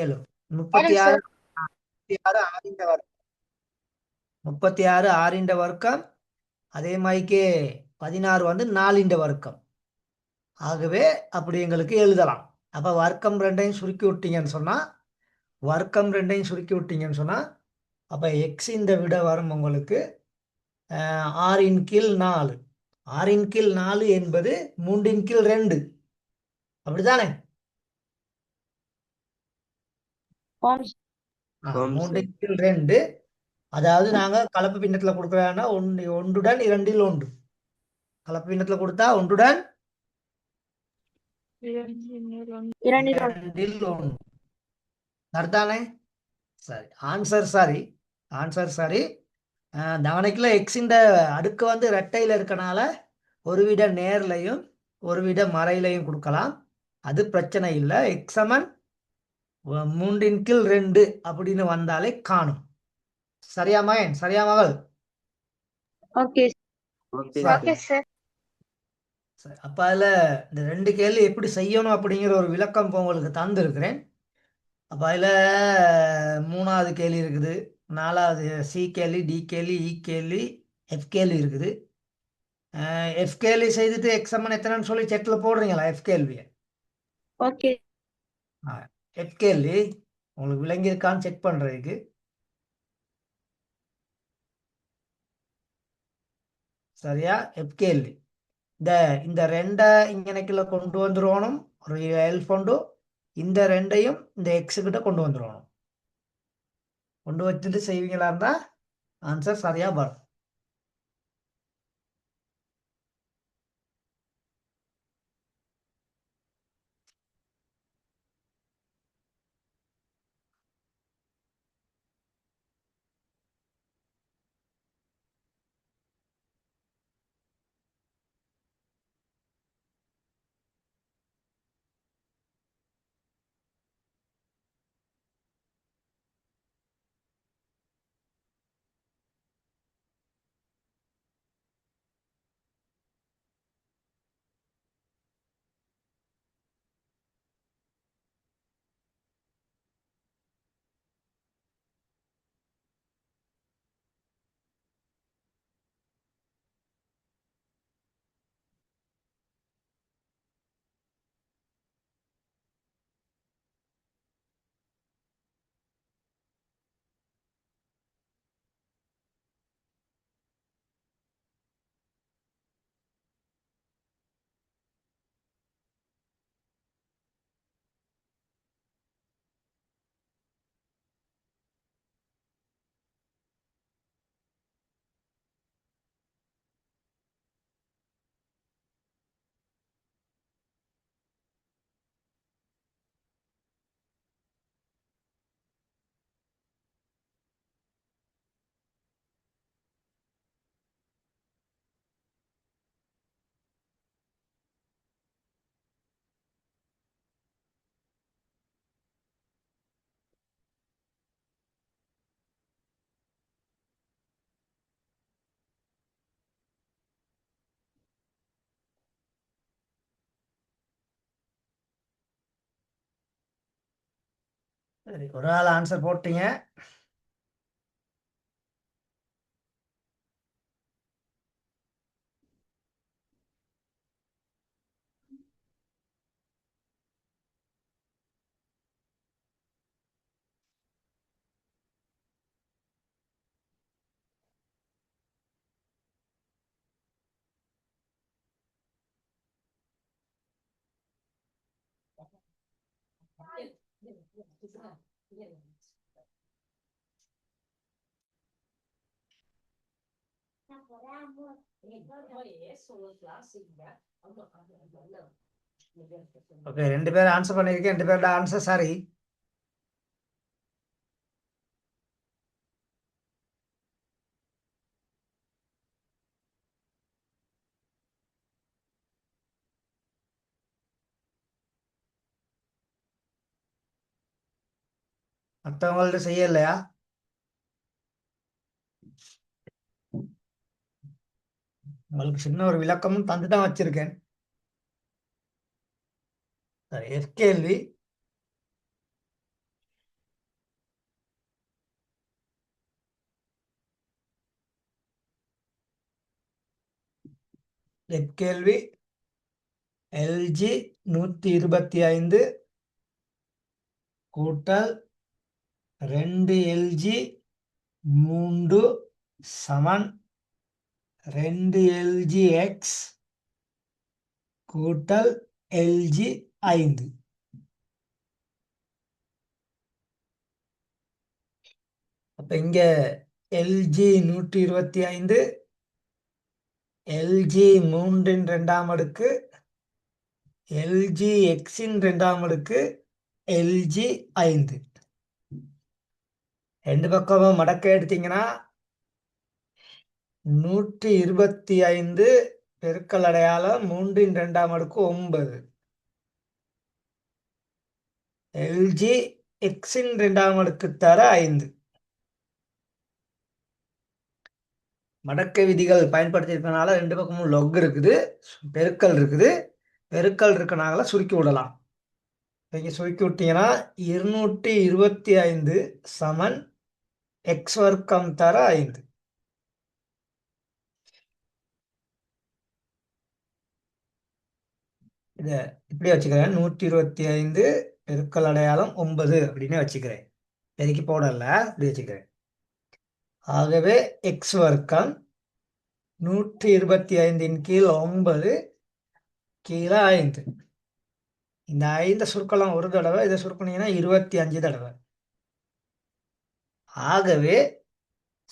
7 36 36 ஆறின் வர்க்கம் 36 ஆறின் வர்க்கம் அதே மாதிரிக்கு 16 வந்து 4 வர்க்கம். ஆகவே அப்படி எங்களுக்கு எழுதலாம். அப்ப வர்க்கம் ரெண்டையும் சுருக்கி விட்டீங்கன்னு சொன்னா அப்ப எக்ஸ் இந்த விட வரும் உங்களுக்கு 6/4. 6/4 என்பது 3/2. அப்படிதானே? ஆம் சார். ஆம் சார். 3/2. அதாவது நாங்க கலப்பு பின்னத்துல கொடுக்கறோம்னா ஒன்றுடன் 2/1. கலப்பு பின்னத்துல கொடுத்தா ஒன்றுடன் 2/1. 2/1. சரிதானே? சரி, ஆன்சர் சரி. கவனிக்கல, எக்ஸின் அடுக்கு வந்து ரெட்டையில இருக்கனால ஒரு விட நேர்லையும் ஒரு விட மறையிலையும் கொடுக்கலாம். அது பிரச்சனை இல்லை. எக்ஸமன் 3/2 அப்படின்னு வந்தாலே காணும். சரியா மகன்? சரியா மகள்? ஓகே ஓகே சரி. சார். சரி, அப்ப அதுல இந்த 2 கேள்வி எப்படி செய்யணும் அப்படிங்கிற ஒரு விளக்கம் இப்போ உங்களுக்கு தந்திருக்கிறேன். அப்ப அதுல 3வது கேள்வி இருக்குது, 4வது சி கேள்வி, டி கேள்வி, இ கேள்வி, எஃப் கேள்வி இருக்குது. எஃப் கேள்வி செய்துட்டு எக்ஸாமன் எத்தனைன்னு சொல்லி செக்ல போடுறீங்களா? எஃப் கேள்வியை ஓகே எஃப் கேள்வி உங்களுக்கு விளங்கியிருக்கான்னு செக் பண்றதுக்கு. சரியா? எஃப் கேள்வி இந்த இந்த 2 இங்கனைக்குள்ள கொண்டு வந்துருவணும். ஒரு எல்ஃப் கொண்டு இந்த 2ஐயும் இந்த எக்ஸ் கிட்ட கொண்டு வந்துருவணும். கொண்டு வச்சுட்டு செய்வீங்களா இருந்தா ஆன்சர் சரியா வரும். சரி, ஒரு ஆள் ஆன்சர் போட்டீங்க. ஓகே, 2 பேர் ஆன்சர் பண்ணிருக்கேன். 2 பேரோட ஆன்சர் சரி. மற்றவங்கள்ட்ட செய்யலையா? உங்களுக்கு சின்ன ஒரு விளக்கமும் தந்து தான் வச்சிருக்கேன். சரி, எஃப் கேள்வி கேள்வி எல்ஜி 125 கூட்டல் 2 எல்ஜி 3 சமன் 2 எல்ஜி எக்ஸ் கூட்டல் எல்ஜி 5. அப்ப இங்க எல்ஜி 125 எல்ஜி 3 2ஆம் அடுக்கு எல்ஜி எக்ஸின் 2ஆம் அடுக்கு எல்ஜி 5. ரெண்டு பக்கமும் மடக்க எடுத்தீங்கன்னா 125 பெருக்கல் அடையாளம் 3 2ஆம் அடுக்கு 9 எல்ஜி எக்ஸின் 2ஆம் அடுக்கு தர 5. மடக்கை விதிகள் பயன்படுத்தியிருக்கனால ரெண்டு பக்கமும் லொக் இருக்குது, பெருக்கல் இருக்குது. பெருக்கல் இருக்கனால சுருக்கி விடலாம். இங்கே சுருக்கி விட்டீங்கன்னா 225 சமன் எக்ஸ் வர்க்கம் தர 5. இதை இப்படி வச்சுக்கிறேன். 125 பெருக்கல் அடையாளம் 9 அப்படின்னு வச்சுக்கிறேன். பெருக்கி போடல, இப்படி வச்சுக்கிறேன். ஆகவே எக்ஸ் வர்க்கம் 125 கீழ் 9 கீழே 5. இந்த 5 சுருக்கலாம் ஒரு தடவை, இதை சுருக்கினீங்கன்னா 25 தடவை. ஆகவே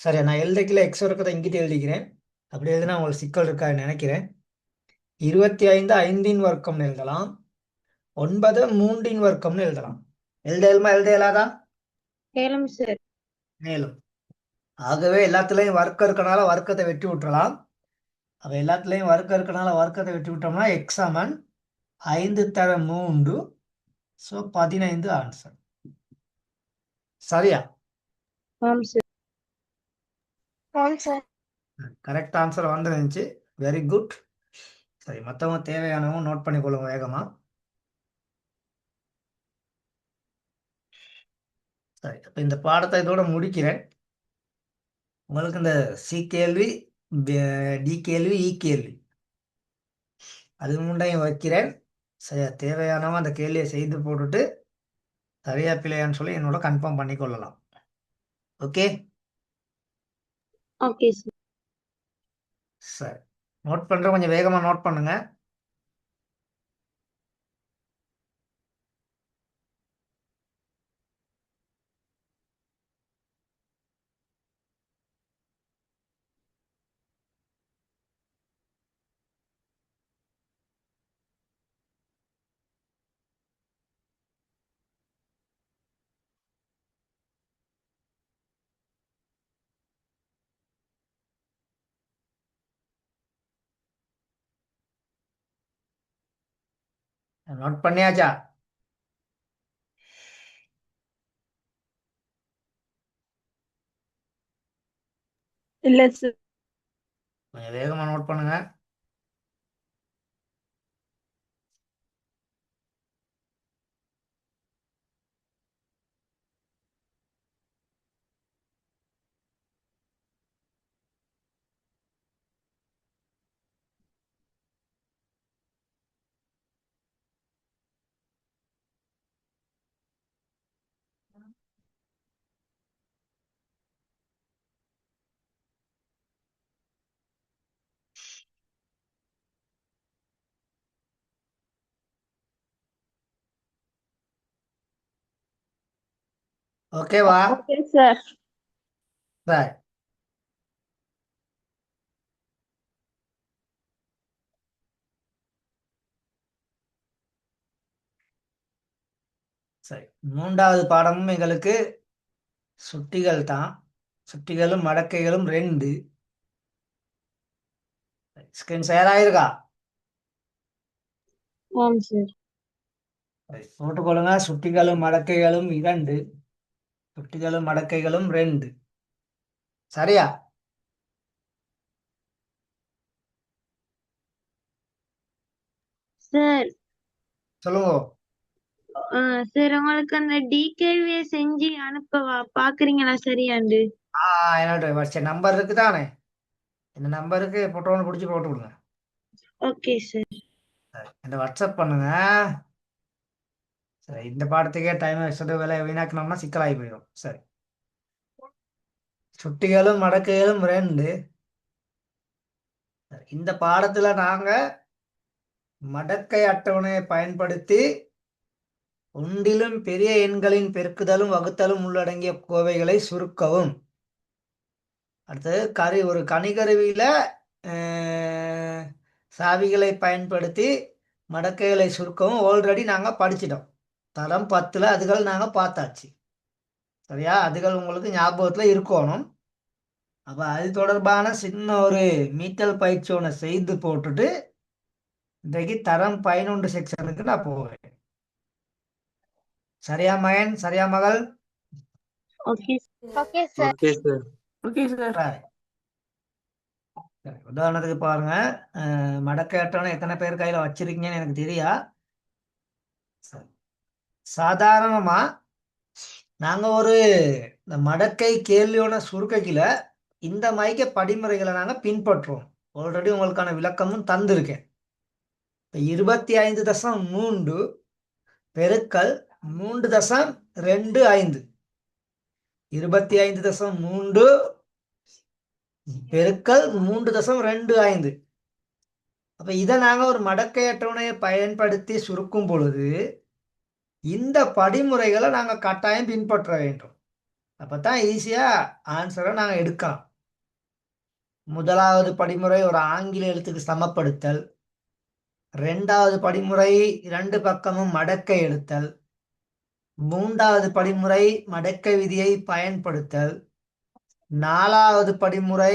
சரி, நான் எழுதிக்கல எக்ஸ் வர்க்கத்தை இங்கிட்டு எழுதிக்கிறேன். அப்படி எழுதினா உங்களுக்கு சிக்கல் இருக்கான்னு நினைக்கிறேன். 25 5 வர்க்கம்னு எழுதலாம், 9 3 வர்க்கம்னு எழுதலாம். எழுத இயலாதா? ஏலம் சார். மேலும் ஆகவே எல்லாத்துலேயும் வர்க்கம் இருக்கனால வர்க்கத்தை வெட்டி விட்டுறலாம். அப்போ எல்லாத்துலேயும் வர்க்கம் இருக்கனால வர்க்கத்தை வெட்டி விட்டோம்னா எக்ஸ் சமன் 5 தர 3, ஸோ 15 ஆன்சர். சரியா? ஆம் சார். ஆம் சார். கரெக்ட் ஆன்சர் வந்துருந்துச்சு. Very good. சரி, மற்றவங்க தேவையானவங்க நோட் பண்ணிக்கொள்ளுங்க வேகமா. சரி, அப்போ இந்த பாடத்தை இதோட முடிக்கிறேன். உங்களுக்கு இந்த சி கேள்வி, டி கேள்வி, இ கேள்வி அது முண்டையும் வைக்கிறேன். சரி, தேவையானவங்க அந்த கேள்வியை செய்து போட்டுட்டு சரியா பிள்ளையான்னு சொல்லி என்னோட கன்ஃபார்ம் பண்ணிக்கொள்ளலாம். Okay okay sir. சரி, நோட் பண்ணுற கொஞ்சம் வேகமாக நோட் பண்ணுங்க. நோட் பண்ணியாச்சா? இல்ல சார். கொஞ்சம் வேகமாக நோட் பண்ணுங்க. ஓகேவா? Okay sir. சரி, சரி, மூன்றாவது பாடமும் எங்களுக்கு சுட்டிகள் தான். சுட்டிகளும் மடக்கைகளும் 2. ஸ்கிரீன் ஷேர் ஆயிருக்கா? ஆம் சார். சரி, போட்டுக்கொள்ளுங்க. சுட்டிகளும் மடக்கைகளும் 2, சுட்டிகளும் மடக்கைகளும் 2. சரியா? சார். சொல்லுங்க. சார், உங்களுக்கு அந்த டி கேள்வியை செஞ்சு அனுப்பவா பாக்குறீங்களா சரியாண்டு? என்னோட நம்பர் இருக்குதானே, இந்த நம்பருக்கு போட்டோன்னு பிடிச்சி போட்டு விடுங்க. Okay sir. சரி, இந்த வாட்ஸ்அப் பண்ணுங்க. சரி, இந்த பாடத்துக்கே டைம் வச்சது வேலை வீணாக்கணும்னா சிக்கலாகி போயிடும். சரி, சுட்டிகளும் மடக்கைகளும் 2. சரி, இந்த பாடத்துல நாங்க மடக்கை அட்டவணையை பயன்படுத்தி ஒன்றிலும் பெரிய எண்களின் பெருக்குதலும் வகுத்தலும் உள்ளடங்கிய கோவைகளை சுருக்கவும். அடுத்தது ஒரு கணிகருவியில சாவிகளை பயன்படுத்தி மடக்கைகளை சுருக்கவும் ஆல்ரெடி நாங்கள் படிச்சிட்டோம். தரம் 10ல் அதுகள் நாங்கள் பார்த்தாச்சு. சரியா, அதுகள் உங்களுக்கு ஞாபகத்தில் இருக்கணும். அப்போ அது தொடர்பான சின்ன ஒரு மீட்டல் பயிற்சி ஒன்று செய்து போட்டுட்டு இன்றைக்கு தரம் 11 செக்ஷனுக்கு நான் போவேன். சரியா மகன், சரியா மகள்? Okay okay sir. Okay sir. Right. சரி, உதாரணத்துக்கு பாருங்க, மடக்கை அட்டவணை எத்தனை பேர் கையில் வச்சிருக்கீங்கன்னு எனக்கு தெரியா. சரி, சாதாரணமா நாங்க இந்த மடக்கை கேள்வியோட சுருக்கையில இந்த மைக்க படிமுறைகளை நாங்க பின்பற்றுவோம். ஆல்ரெடி உங்களுக்கான விளக்கமும் தந்திருக்கேன். 25.3 பெருக்கல் 3.25. 25.3 பெருக்கல் 3.25. அப்ப இதை நாங்க ஒரு மடக்கை அட்டவணையை பயன்படுத்தி சுருக்கும் பொழுது இந்த படிமுறைகளை நாங்க கட்டாயம் பின்பற்ற வேண்டும். அப்பதான் ஈஸியா ஆன்சரை நாங்க எடுக்கலாம். முதலாவது படிமுறை ஒரு ஆங்கில எழுத்துக்கு சமப்படுத்தல். 2வது படிமுறை 2 பக்கமும் மடக்கை எடுத்தல். 3வது படிமுறை மடக்கை விதியை பயன்படுத்தல். 4வது படிமுறை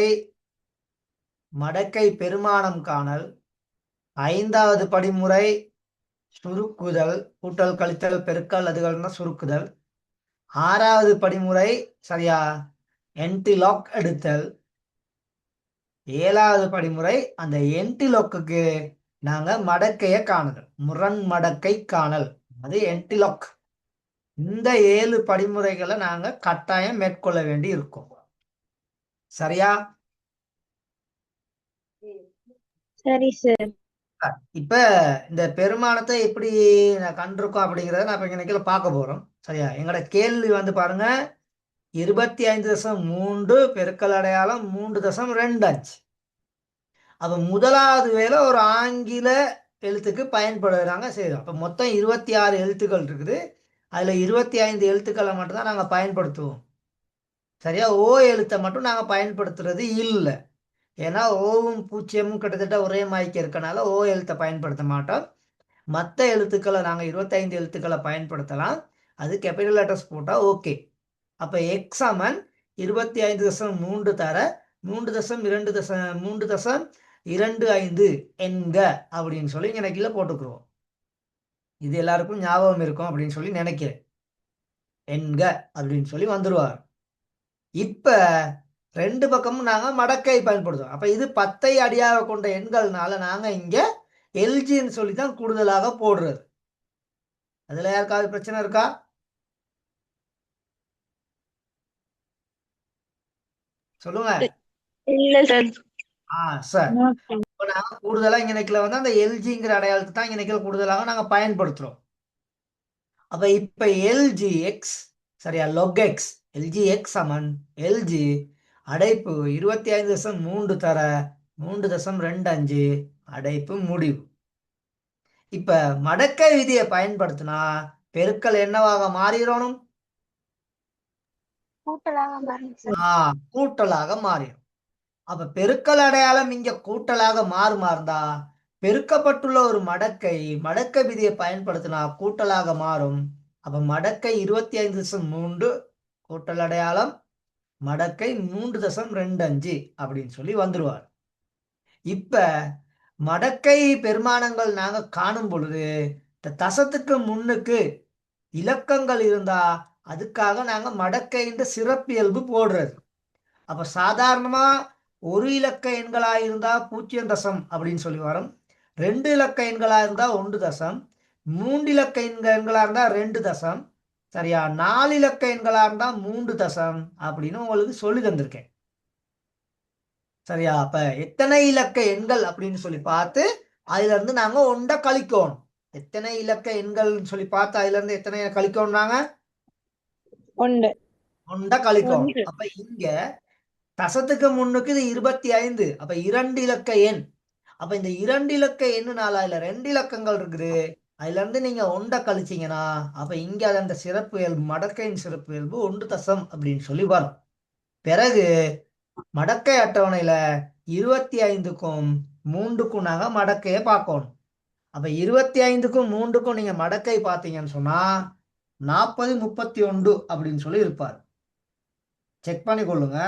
மடக்கை பெருமானம் காணல். 5வது படிமுறை சுருக்குதல், கூட்டல் கழித்தல் பெருக்கல் அதுகள்னா சுருக்குதல். 6வது படிமுறை சரியா என்டிலாக் எடுத்தல். 7வது படிமுறை அந்த என்டிலாக்கு நாங்க மடக்கையை காணுதல், முரண் மடக்கை காணல், அது என்டிலாக். இந்த 7 படிமுறைகளை நாங்க கட்டாயம் மேற்கொள்ள வேண்டி இருக்கும். சரியா? சரி சார். இப்ப இந்த பெருமானத்தை எப்படி கண்டிருக்கோம் அப்படிங்கிறத நான் இப்ப இன்னைக்கு பார்க்க போறோம். சரியா, எங்களோட கேள்வி பாருங்க, 25.3 பெருக்கல் அடையாளம் 3.25. அப்ப முதலாவது வேலை ஒரு ஆங்கில எழுத்துக்கு பயன்படுறாங்க செய்யறோம். அப்ப மொத்தம் 26 எழுத்துக்கள் இருக்குது. அதுல 25 எழுத்துக்களை மட்டும்தான் நாங்க பயன்படுத்துவோம். சரியா, ஓ எழுத்தை மட்டும் நாங்க பயன்படுத்துறது இல்லை. ஏன்னா ஓவும் பூச்சியமும் கிட்டத்தட்ட ஒரே மாய்க்கு இருக்கனால ஓ எழுத்தை பயன்படுத்த மாட்டோம். மற்ற எழுத்துக்களை நாங்கள் 25 எழுத்துக்களை பயன்படுத்தலாம். அது கேபிட்டல் லெட்டர்ஸ் போட்டால் ஓகே. அப்போ எக்ஸ் சமன் 25.3 தர 3.25 என்க அப்படின்னு சொல்லி இங்கே கீழே போட்டுக்குருவோம். இது எல்லாருக்கும் ஞாபகம் இருக்கும் அப்படின்னு சொல்லி நினைக்கிறேன். என்க அப்படின்னு சொல்லி வந்துடுவார். இப்போ 2 பக்கமும் நாங்கள் மடக்கை பயன்படுத்துவோம். அப்போ இது 10ஐ அடியாக கொண்ட எண்கள்னால நாங்கள் இங்கே எல்ஜின்னு சொல்லி தான் கூடுதலாக போடுறது. அதில் யாருக்காவது பிரச்சனை இருக்கா? சொல்லுங்க. இல்ல சார். சார், இப்போ நாங்கள் கூடுதலாக இங்கே அந்த எல்ஜிங்கிற அடையாளத்தை தான் இங்கே கூடுதலாக நாங்கள் பயன்படுத்துகிறோம். அப்போ இப்போ எல்ஜி எக்ஸ் சரியா, லொக் எக்ஸ் எல்ஜி எக்ஸ் சமன் எல்ஜி அடைப்பு 25.3 தர 3.25 அடைப்பு முடிவு. இப்ப மடக்கை விதியை பயன்படுத்தினா பெருக்கல் என்னவாக மாறிடணும்? கூட்டலாக மாறிடும். அப்ப பெருக்கல் அடையாளம் இங்க கூட்டலாக மாறுமாறுந்தா பெருக்கப்பட்டுள்ள ஒரு மடக்கை விதியை பயன்படுத்தினா கூட்டலாக மாறும். அப்ப மடக்கை 25.3 கூட்டல் அடையாளம் மடக்கை 3.25 அப்படின்னு சொல்லி வந்துருவார். இப்ப மடக்கை பெருமானங்கள் நாங்க காணும் பொழுது இந்த தசத்துக்கு முன்னுக்கு இலக்கங்கள் இருந்தா அதுக்காக நாங்க மடக்கைன்ற சிறப்பியல்பு போடுறது. அப்ப சாதாரணமா ஒரு இலக்க எண்களா இருந்தா 0 அப்படின்னு சொல்லி வரும். 2 இலக்க எண்களா இருந்தா 1, 3 இலக்க எண்களா இருந்தா 2, சரியா, 4 இலக்க எண்களா இருந்தா 3 அப்படின்னு உங்களுக்கு சொல்லி தந்திருக்கேன். சரியா, அப்ப எத்தனை இலக்க எண்கள் அப்படின்னு சொல்லி பார்த்து அதுல இருந்து நாங்க ஒன்றை கழிக்கணும். எத்தனை இலக்க எண்கள்னு சொல்லி பார்த்து அதுல இருந்து எத்தனை கழிக்கணும் நாங்க ஒன்று ஒன்றை கழிக்கணும். ஒன்று அப்ப இங்க தசத்துக்கு முன்னுக்கு இது 25. அப்ப 2 இலக்க எண். அப்ப இந்த 2 இலக்க எண்ணுனால அதுல 2 இலக்கங்கள் இருக்குது. அதுல இருந்து நீங்க ஒன்றை கழிச்சீங்கன்னா அப்ப இங்க அது அந்த சிறப்பு இயல்பு மடக்கையின் சிறப்பு இயல்பு 1 தசம் அப்படின்னு சொல்லி வரும். பிறகு மடக்கை அட்டவணையில 25க்கும் 3க்கும் நாங்க மடக்கையை பார்க்கணும். அப்ப 25க்கும் 3க்கும் நீங்க மடக்கை பார்த்தீங்கன்னு சொன்னா 40 31 அப்படின்னு சொல்லி இருப்பார். செக் பண்ணி கொள்ளுங்க.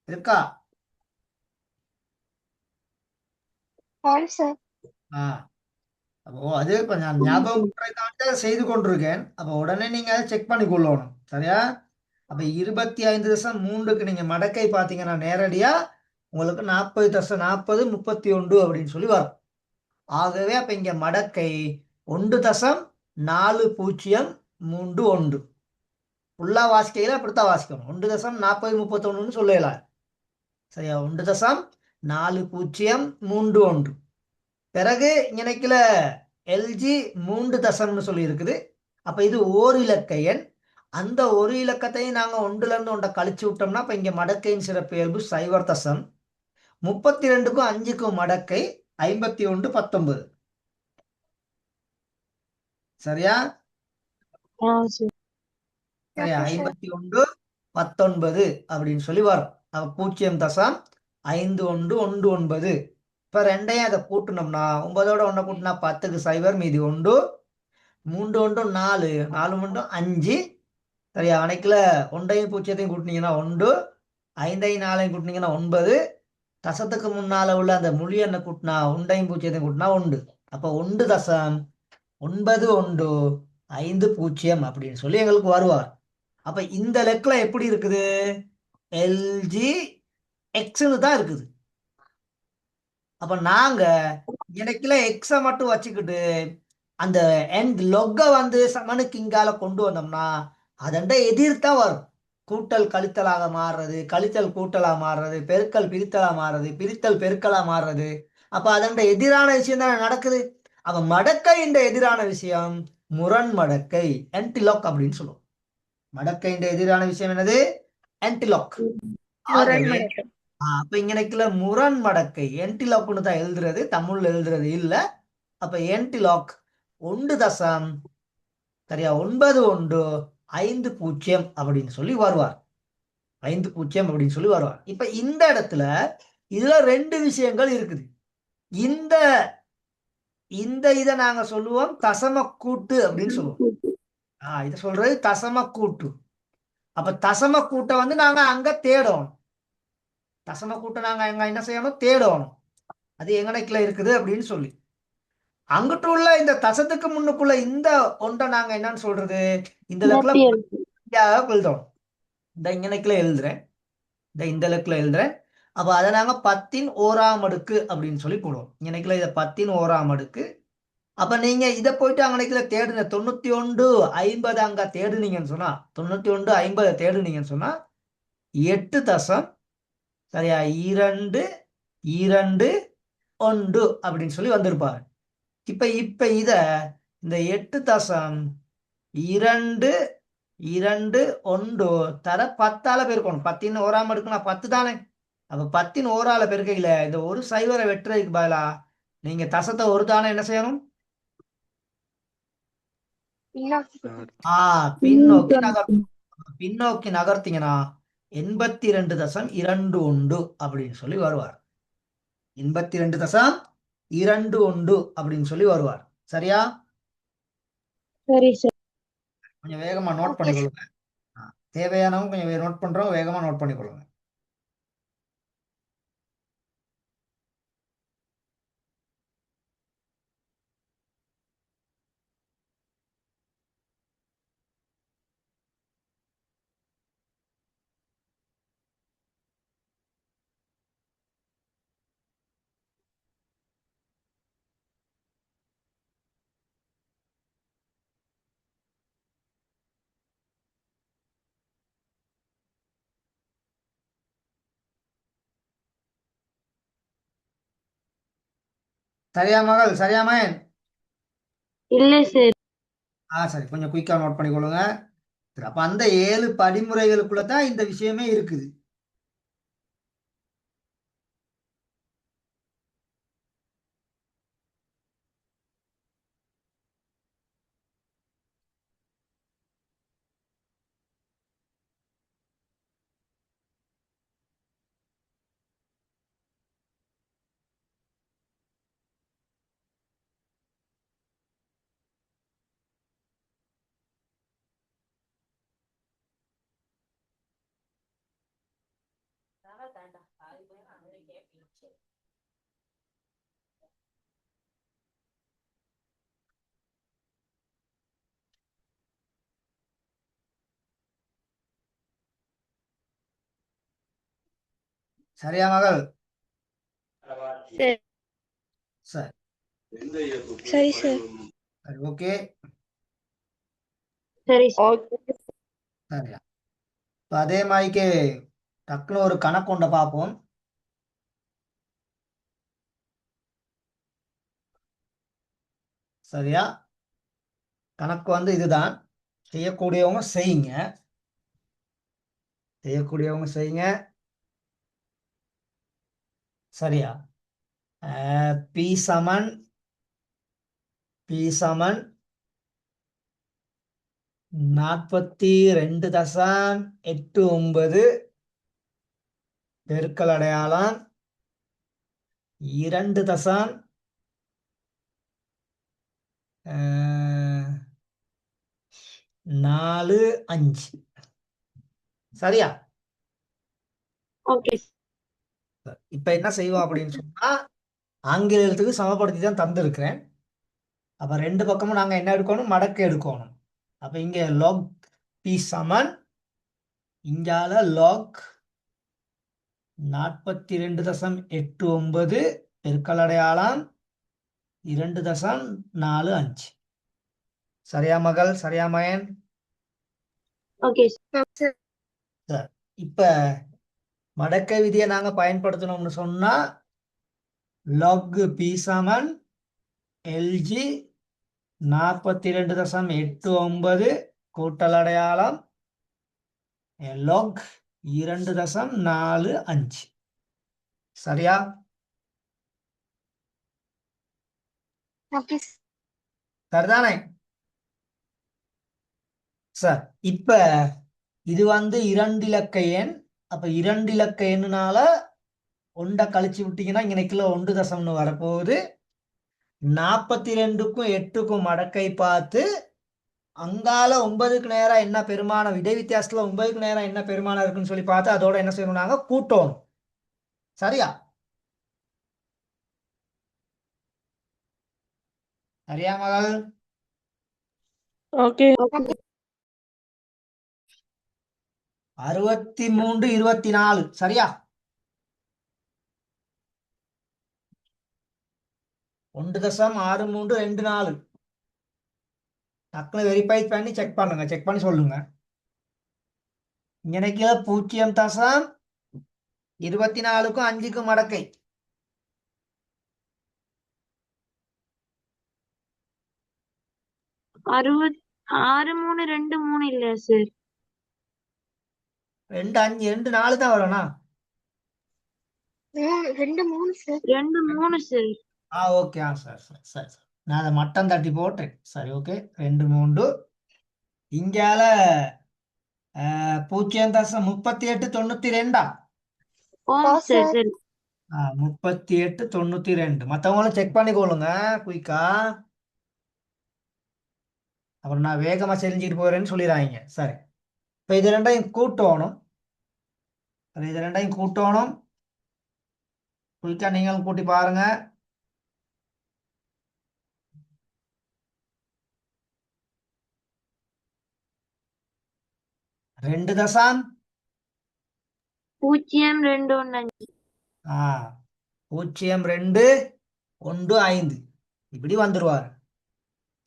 இருக்கா? ஆ அப்போ அது இப்ப நான் ஞாபகம் ஊட்டுறதுக்காக செய்து கொண்டிருக்கேன். அப்ப உடனே நீங்க அதை செக் பண்ணி கொள்ளணும். சரியா? அப்ப 25.3க்கு நீங்க மடக்கை பார்த்தீங்கன்னா நேரடியா உங்களுக்கு 40 31 அப்படின்னு சொல்லி வரும். ஆகவே அப்ப இங்க மடக்கை 1.4031. ஃபுல்லா வாசிக்கையில அப்படித்தான் வாசிக்கணும். 1.4031 சொல்லலாம். சரியா? 1.4031. பிறகு இங்கனைக்குல எல்ஜி 3 தசம்னு சொல்லி இருக்குது. அப்ப இது ஓர் இலக்க எண். அந்த ஒரு இலக்கத்தையும் நாங்க ஒன்றுல இருந்து ஒன்றை கழிச்சு விட்டோம்னா அப்ப இங்க மடக்கையின் சிறப்பு இயல்பு 0 தசம். 32க்கும் 5க்கும் மடக்கை 51 19. சரியா? சரி சரியா? 51 19 அப்படின்னு சொல்லி வரும். அப்ப 0.5119. இப்ப ரெண்டையும் அதை கூட்டணும்னா 9ஓட 1 கூட்டினா 10க்கு 0 மீதி 1. 3 1 4 4 3 5. சரியா? அன்னைக்குல 1ஐயும் 0ஐயும் கூட்டினீங்கன்னா 1. 5ஐயும் 4ஐயும் கூட்டினீங்கன்னா 9. தசத்துக்கு முன்னால உள்ள அந்த முழு எண்ணை கூட்டினா 1ஐயும் 0ஐயும் கூட்டினா 1. அப்ப 1 தசம் 915 அப்படின்னு சொல்லி எங்களுக்கு வருவார். அப்ப இந்த லெக்ல எப்படி இருக்குது? எல்ஜி எக்ஸ்னு தான் இருக்குது. அப்ப நாங்க எனக்குல எக்ஸ மட்டும் வச்சுக்கிட்டு அந்த எண்ட் லொக்க வந்து சமனுக்கு இங்கால கொண்டு வந்தோம்னா அதண்ட எதிர்த்தான் வரும். கூட்டல் கழித்தலாக மாறுறது, கழித்தல் கூட்டலா மாறுறது, பெருக்கல் பிரித்தலா மாறுறது, பிரித்தல் பெருக்கலா மாறுறது. அப்ப அதண்ட எதிரான விஷயம் தானே நடக்குது. அப்ப மடக்கை என்ற எதிரான விஷயம் முரண் மடக்கை, என்டிலாக் அப்படின்னு சொல்லுவோம். மடக்கை என்ற எதிரான விஷயம் என்னது? என்டிலாக். ஆகவே அப்ப இங்கனைக்குல முரண் மடக்கை என்டிலாக்னு தான் எழுதுறது, தமிழ்ல எழுதுறது இல்ல. அப்ப என்டிலாக் 1 தசம் சரியா 9150 அப்படின்னு சொல்லி வருவார். 50 அப்படின்னு சொல்லி வருவார். இப்ப இந்த இடத்துல இதுல 2 விஷயங்கள் இருக்குது. இந்த இந்த இதை நாங்க சொல்லுவோம் தசம கூட்டு அப்படின்னு சொல்லுவோம். இதை சொல்றது தசம கூட்டு. அப்ப தசம கூட்டை வந்து நாங்க அங்க தேடணும். தசம கூட்டை நாங்க அங்க என்ன செய்யணும்? தேடணும். அது எங்கனைக்குள்ள இருக்குது அப்படின்னு சொல்லி அங்கிட்டு உள்ள இந்த தசத்துக்கு முன்னுக்குள்ள இந்த ஒன்றை நாங்க என்னன்னு சொல்றது? இந்த லெக்ல எழுதணும். இந்த இங்கனைக்குள்ள எழுதுறேன். இந்த லெக்ல எழுதுறேன். அப்ப அதை நாங்க 10ன் ஓராம் அடுக்கு அப்படின்னு சொல்லி போடுவோம். இங்கனைக்குள்ள இதை 10ன் ஓராம் அடுக்கு. அப்ப நீங்க இதை போயிட்டு அங்கனைக்குள்ள தேடுங்க. 9150 அங்க தேடுனீங்கன்னு சொன்னா 9150 தேடுனீங்கன்னு சொன்னா 8 தசம் சரியா 2 2 1 அப்படின்னு சொல்லி வந்திருப்பாரு. இப்ப இப்ப இத இந்த 8 தசம் 2 2 1 தர 10ஆல பெருக்கணும். 10ன் ஓராம் அடுக்குனா 10 தானே. அப்ப 10ன் ஓரால பெருக்கையில இந்த ஒரு சைவரை வெட்டுறதுக்கு பதிலா நீங்க தசத்தை ஒரு தானே என்ன செய்யணும்? பின்னோக்கி பின்னோக்கி நகர்த்தீங்கன்னா 82 தசம் 21 அப்படின்னு சொல்லி வருவார். 82 தசம் 21 அப்படின்னு சொல்லி வருவார். சரியா? சரி சார். கொஞ்சம் வேகமா நோட் பண்ணிக்கொள்ளுங்க. தேவையானவங்க கொஞ்சம் நோட் பண்றோம், வேகமா நோட் பண்ணிக்கொள்ளுங்க. சரியா மகள், சரியா மகன்? இல்ல சார். சரி, கொஞ்சம் குயிக்கா நோட் பண்ணிக்கொள்ளுங்க. சரி, அப்ப அந்த 7 படிமுறைகளுக்குள்ள தான் இந்த விஷயமே இருக்குது. சரியா மகள்? சரி. சரி. சரி சார். சரி, ஓகே. சரி. சரியா. இப்ப அதே மாதிரிக்கு டக்குனு ஒரு கணக்கு கொண்ட பார்ப்போம். சரியா? கணக்கு வந்து இதுதான். செய்யக்கூடியவங்க செய்யுங்க. செய்யக்கூடியவங்க செய்யுங்க. சரியா? பி சமன் 42.89 பெருக்கல் அடையாளம் 2.45. சரியா? ஓகே. இப்ப என்ன செய்வோம் அப்படின்னு சொன்னா, ஆங்கில எழுத்துக்கு சமப்படுத்தி தான் தந்திருக்கிறேன். அப்ப ரெண்டு பக்கமும் நாங்க என்ன எடுக்கணும்? மடக்கு எடுக்கணும். அப்ப இங்க log p சமன் இங்கால log 42.89 பெருக்கல் அடையாளம் 2.45. சரியா மகள், சரியா மகன்? ஓகே. சரி. இப்ப மடக்கை விதியை நாங்க பயன்படுத்தணும்னு சொன்னா log p சமன் lg 42.89 கூட்டல் அடையாளம் log 2.45. சரியா? சரிதானே? சார், இப்ப இது வந்து 2 இலக்க எண். அப்ப 2 இலக்க எண்ணுனால ஒன்றை கழிச்சு விட்டீங்கன்னா இங்கனைக்குள்ள 1 வரப்போகுது. 42க்கும் 8க்கும் மடக்கை பார்த்து அங்கால 9க்கு நேரா என்ன பெருமானம், இடை வித்தியாசத்துல 9க்கு நேரா என்ன பெருமானம் இருக்குன்னு சொல்லி பார்த்து அதோட என்ன செய்யணும்? நாங்க கூட்டணும். சரியா? சரியா மகள்? ஓகே. 63.24. சரியா? 1.6324. டக்குனு வெரிஃபை பண்ணி செக் பண்ணுங்க. செக் பண்ணி சொல்லுங்க. இங்கனைக்கு 0.24க்கும் 5க்கும் மடக்கை 6323 இல்ல சார். 2 5 2 4 தான் வரும்னா? 23 சார். ஓகே. சரி சரி சரி சரி. நான் அதை மட்டம் தட்டி போட்டேன். சரி, ஓகே. 2 3 இங்கால 0.3892. ஓம் சார். சரி. 3892. மற்றவங்களும் செக் பண்ணிக்கொள்ளுங்க குயிக்கா. அப்புறம் நான் வேகமா செஞ்சுட்டு போறேன்னு சொல்லிடுறாங்க. சரி, இப்ப இது ரெண்டையும் கூட்டணும். இது ரெண்டையும் கூட்டணும். குயிக்கா நீங்களும் கூட்டி பாருங்க. 2.0 0215. 0215 இப்படி வந்துருவாரு.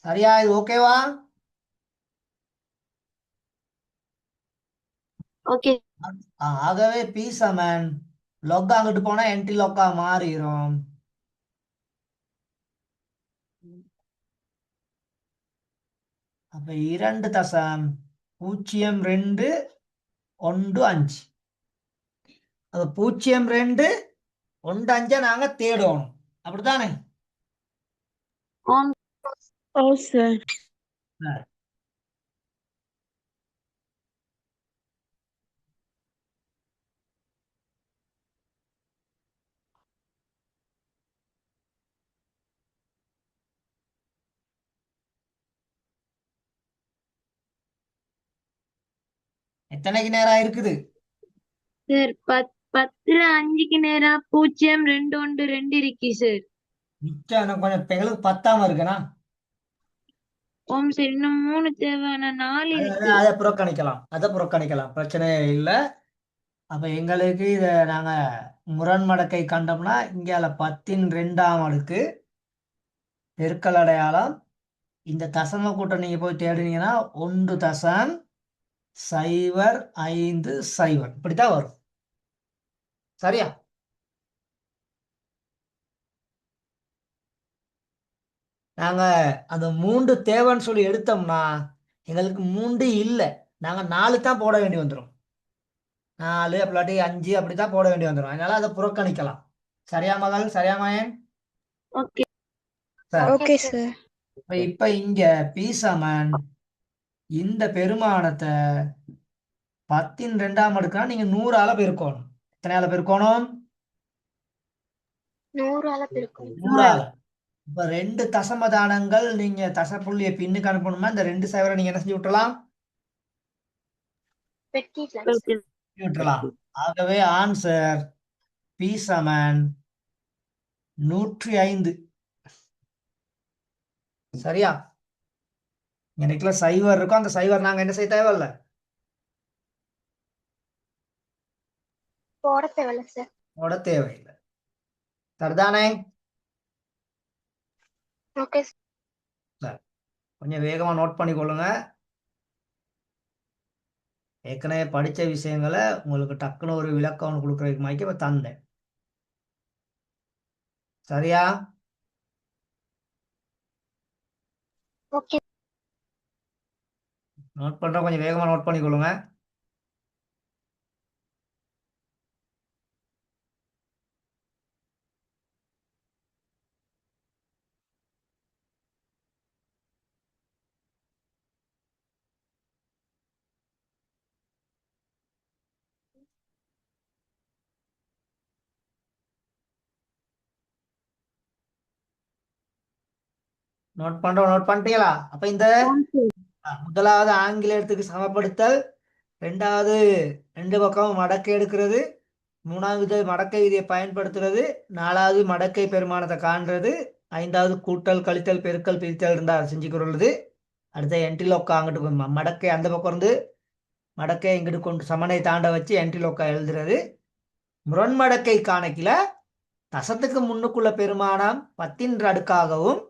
சரியா? இது ஓகேவா? ஓகே. ஆகவே பி சமன் லொக் அங்கிட்டு போனா என்டி லொக்கா மாறிடும். அப்ப 2.0215. அது 0.215 நாங்க தேடணும், அப்படித்தானே? ஆம் சார். சரி. எத்தனைக்கு நேரம் இருக்குது? சார் 10ல 5க்கு நேரா 0.212 இருக்கு சார். மிச்சம் எனக்கு கொஞ்சம் பெங்களுக்கு பத்தாம இருக்குண்ணா. ஓம் சார், இன்னும் 3 தேவை, ஆனா 4 இருக்கு. அதை புறக்கணிக்கலாம், பிரச்சனையே இல்லை. அப்ப எங்களுக்கு இத நாங்க முரண்மடக்கை கண்டோம்னா இங்கால 10 அடுக்கு பெருக்கல் அடையாளம், இந்த தசம கூட்டம் நீங்க போய் தேடினீங்கன்னா 1.0550 இப்படித்தான் வரும். சரியா? நாங்க அந்த 3 தேவைன்னு சொல்லி எடுத்தோம்னா எங்களுக்கு 3 இல்லை, நாங்க 4 தான் போட வேண்டி வந்துடும். 4 அப்படி 5 அப்படித்தான் போட வேண்டி வந்துடும். அதனால அதை புறக்கணிக்கலாம். சரியா மகள்? சரியா மகன்? ஓகே சரி. Okay sir. இப்ப இங்க பி சமன் இந்த பெருமானத்தை 10 அடுக்குனா நீங்க 100ஆல பெருக்கணும். எத்தனையால பெருக்கணும்? 100ஆல பெருக்கணும். 100ஆல. இப்ப 2 தசமதானங்கள் நீங்க தசப்புள்ளியை பின்னுக்கு அனுப்பணும்னா இந்த 2 சைவரை நீங்க என்ன செஞ்சு விட்டுலாம்? வெட்டிடலாம் ஓகே சார். விட்டுலாம். ஆகவே ஆன்சர் பி சமன் 105. சரியா? எனக்குள்ள சைவர் இருக்கும், அந்த சைவர் நாங்க என்ன செய்ய தேவையில்ல, போட தேவையில்ல சார். போட தேவையில்லை. சரிதானே? Okay sir. சரி, கொஞ்சம் வேகமா நோட் பண்ணிக்கொள்ளுங்க. ஏற்கனவே படிச்ச விஷயங்களை உங்களுக்கு டக்குன்னு ஒரு விளக்கம் கொடுக்கறதுக்கு மாதிரி இப்ப தந்தேன். சரியா? ஓகே. நோட் பண்ற கொஞ்சம் வேகமா நோட் பண்ணிக்கொள்ளுங்க. நோட் பண்ணிட்டீங்களா? அப்ப இந்த முதலாவது ஆங்கில எழுத்துக்கு சமப்படுத்தல், ரெண்டாவது 2 பக்கமும் மடக்கை எடுக்கிறது, மூணாவது மடக்கை விதியை பயன்படுத்துறது, நாலாவது மடக்கை பெருமானத்தை காண்றது, ஐந்தாவது கூட்டல் கழித்தல் பெருக்கல் பிரித்தல் இருந்தால் செஞ்சுக்கிறது. அடுத்த என்ட்ரிலோக்கா அங்கிட்டு மடக்கை அந்த பக்கம் இருந்து மடக்கை இங்கிட்டு கொண்டு சமனை தாண்ட வச்சு என்ட்ரிலோக்கா எழுதுறது. முரண்மடக்கை கணக்கில் தசத்துக்கு முன்னுக்குள்ள பெருமானம் 10 அடுக்காகவும்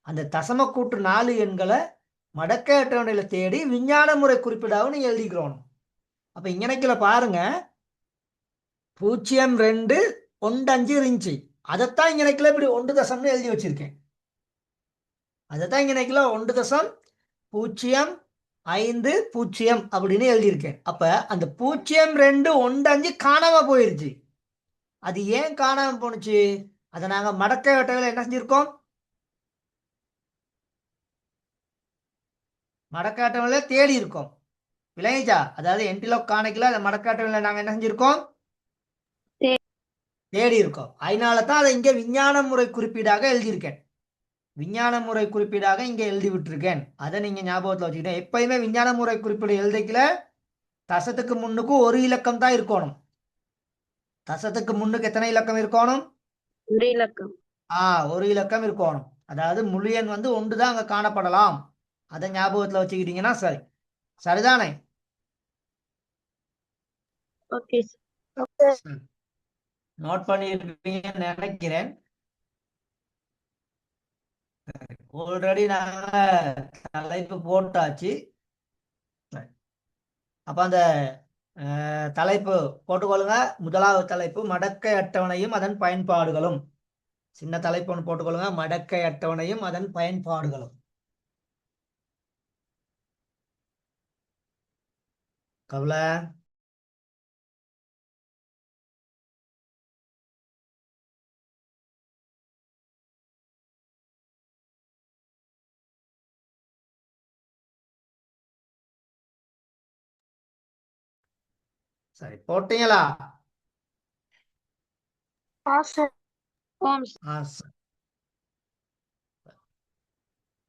அந்த தசம கூட்டு 4 எண்களை மடக்கை அட்டவணையில தேடி விஞ்ஞான முறை குறிப்பிடாவும் நீங்க எழுதிக்கிறோம். அப்ப இங்கனைக்குல பாருங்க 0.215 இருந்துச்சு, அதைத்தான் இங்கனைக்குல இப்படி 1 தசம்னு எழுதி வச்சிருக்கேன். அதைத்தான் இங்கனைக்குல 1.050 அப்படின்னு எழுதியிருக்கேன். அப்ப அந்த 0.215 காணாம போயிருச்சு. அது ஏன் காணாம போனுச்சு? அதை நாங்க மடக்கை அட்டவணையில என்ன செஞ்சிருக்கோம்? மடக்கை அட்டவணையில தேடி இருக்கோம். விளங்கிச்சா? அதாவது என்டிலோக் காணிக்கல அதை மடக்கை அட்டவணையில நாங்க என்ன செஞ்சிருக்கோம்? தேடி இருக்கோம். அதனால தான் அதை இங்க விஞ்ஞான முறை குறிப்பீடாக எழுதியிருக்கேன். விஞ்ஞான முறை குறிப்பீடாக இங்க எழுதி விட்டுருக்கேன். அதை நீங்க ஞாபகத்தில் வச்சுக்கிட்டேன். எப்பயுமே விஞ்ஞான முறை குறிப்பீடு எழுதிக்கல தசத்துக்கு முன்னுக்கு ஒரு இலக்கம் தான் இருக்கணும். தசத்துக்கு முன்னுக்கு எத்தனை இலக்கம் இருக்கணும்? ஒரு இலக்கம். ஒரு இலக்கம் இருக்கணும். அதாவது முழு எண் 1 தான் அங்க காணப்படலாம். அதை ஞாபகத்துல வச்சுக்கிட்டீங்கன்னா சரி. சரிதானே? ஓகே நோட் பண்ணிருப்பீங்கன்னு நினைக்கிறேன். ஆல்ரெடி நாங்க தலைப்பு போட்டாச்சு. அப்ப அந்த தலைப்பு போட்டுக்கொள்ளுங்க. முதலாவது தலைப்பு மடக்கை அட்டவணையும் அதன் பயன்பாடுகளும். சின்ன தலைப்பு ஒன்று போட்டுக்கொள்ளுங்க, மடக்கை அட்டவணையும் அதன் பயன்பாடுகளும். கவலை. சரி, போட்டீங்களா? சார். ஓம் ஆ,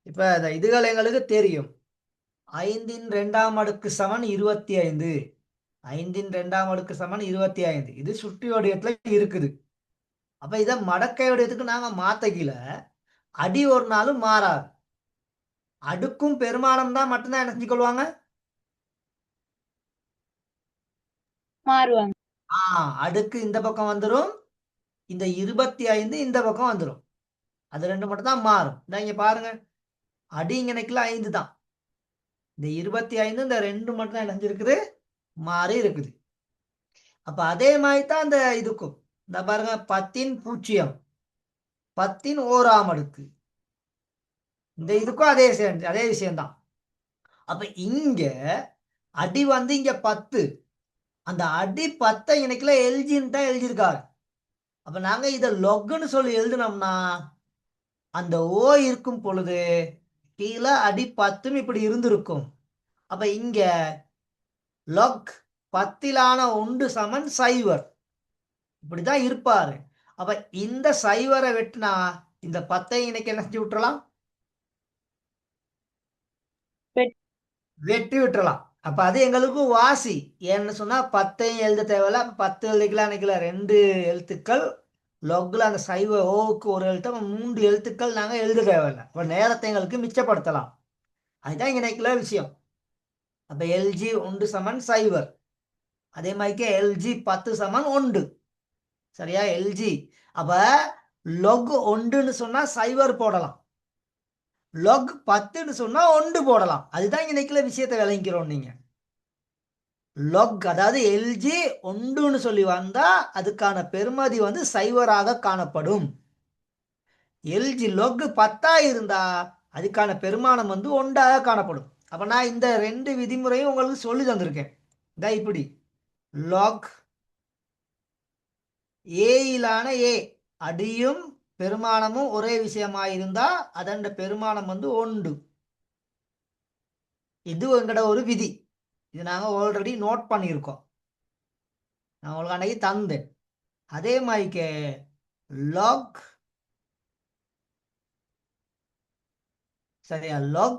இப்ப இந்த இதுகள் எங்களுக்கு தெரியும். 5 2 25. 5 2 25 இது சுற்றி வடிவத்துல இருக்குது. அப்ப இதை மடக்கை வடிவத்துக்கு நாங்க மாத்தக்கல அடி ஒரு நாளும் மாறாது. அடுக்கும் பெருமானம் தான் மட்டும்தான் என்ன செஞ்சுக்கொள்வாங்க. மாறுவாங்க. அடுக்கு இந்த பக்கம் வந்துடும், இந்த 25 இந்த பக்கம் வந்துடும். அது ரெண்டு மட்டும் தான் மாறும். இங்க பாருங்க, அடி இங்கனைக்குல 5 தான். இந்த 25 இந்த ரெண்டு மட்டும் தான் இணைஞ்சிருக்குது, மாறி இருக்குது. அப்ப அதே மாதிரி தான் இந்த இதுக்கும். இந்த பாருங்க, 10 10 அடுக்கு. இந்த இதுக்கும் அதே விஷயம்தான். அப்ப இங்க அடி வந்து இங்க 10. அந்த அடி 10 இன்னைக்குல எல்ஜின்னு தான் எழுதியிருக்காரு. அப்ப நாங்க இதை லொக்குன்னு சொல்லி எழுதினோம்னா அந்த ஓ இருக்கும் பொழுது கீழே அடி 10 இப்படி இருந்திருக்கும். அப்ப இங்க லொக் 10 1 சமன் 0 இப்படிதான் இருப்பாரு. அப்ப இந்த 0 வெட்டினா இந்த 10 இன்னைக்கு என்ன செஞ்சு விட்டுறலாம், வெட்டி விட்டுறலாம். அப்ப அது எங்களுக்கு வாசி. ஏன்னு சொன்னா 10 எழுத தேவையில்ல. 10 எழுதிக்கலாம் நினைக்கல. 2 எழுத்துக்கள் லொக்ல அந்த சைவ ஓவுக்கு ஒரு எழுத்து, 3 எழுத்துக்கள் நாங்க எழுத தேவையில்லை. அப்ப நேரத்தை எங்களுக்கு மிச்சப்படுத்தலாம். அதுதான் இங்க நினைக்கல விஷயம். அப்ப எல்ஜி 1 சமன் 0. அதே மாதிரி எல்ஜி 10 சமன் 1. சரியா? எல்ஜி அப்ப லொக் 1ன்னு சொன்னா 0 போடலாம், லொக் 10ன்னு சொன்னா 1 போடலாம். அதுதான் இங்க நினைக்கல விஷயத்தை விளங்கிறோம். நீங்க லொக் அதாவது எல்ஜி 1ன்னு சொல்லி வந்தா அதுக்கான பெருமதி வந்து 0 காணப்படும். எல்ஜி லொக் 10 இருந்தா அதுக்கான பெருமானம் வந்து 1 காணப்படும். அப்ப நான் இந்த 2 விதிமுறையும் உங்களுக்கு சொல்லி தந்திருக்கேன். இதான் இப்படி log ஏயிலான ஏ அடியும் பெருமானமும் ஒரே விஷயமா இருந்தா அதன் பெருமானம் வந்து 1. இது எங்கட ஒரு விதி. இது நாங்க ஆல்ரெடி நோட் பண்ணியிருக்கோம். நான் உங்களுக்கு அன்னைக்கு தந்தேன். அதே மாதிரிக்கு log சரியா log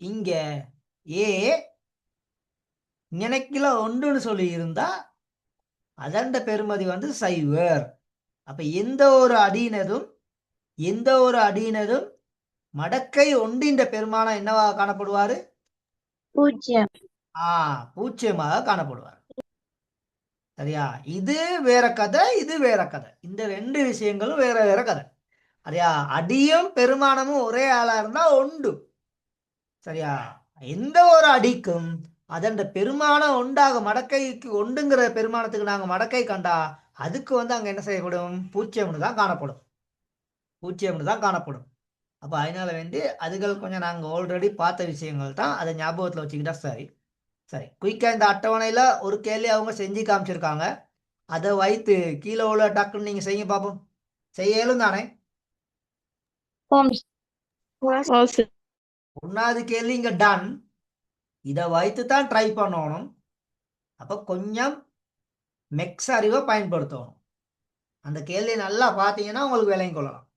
இங்க ஏ நினைக்கல 1ன்னு சொல்லி இருந்தா அதன் பெருமதி வந்து 0. அப்ப எந்த ஒரு அடியினதும் மடக்கை 1 பெருமானம் என்னவாக காணப்படுவாரு? 0. பூஜ்ஜியமாக காணப்படுவார். சரியா? இது வேற கதை, இது வேற கதை. இந்த 2 விஷயங்களும் வேற வேற கதை. சரியா? அடியும் பெருமானமும் ஒரே ஆளா இருந்தா 1. சரியா? எந்த ஒரு அடிக்கும் அதன் பெருமானம் 1 மடக்கைக்கு 1ங்கிற பெருமானத்துக்கு நாங்க மடக்கை கண்டா அதுக்கு வந்து அங்க என்ன செய்யப்படும்? 0 தான் காணப்படும். 0 தான் காணப்படும். அப்ப அதனால வேண்டி அதுகள் கொஞ்சம் நாங்க ஆல்ரெடி பார்த்த விஷயங்கள் தான். அதை ஞாபகத்துல வச்சுக்கிட்டா சரி. சரி, குயிக்கா இந்த அட்டவணையில ஒரு கேள்வி அவங்க செஞ்சு காமிச்சிருக்காங்க. அதை வைத்து கீழே உள்ள டக்குன்னு நீங்க செய்ய பார்ப்போம். செய்யலும் தானே? ஓம் ஒன்னாவது கேள்வி இங்க டன். இதை வைத்து தான் ட்ரை பண்ணணும். அப்ப கொஞ்சம் மெக்ஸ் அறிவை பயன்படுத்தணும். அந்த கேள்வியை நல்லா பார்த்தீங்கன்னா உங்களுக்கு விளங்கி கொள்ளலாம்.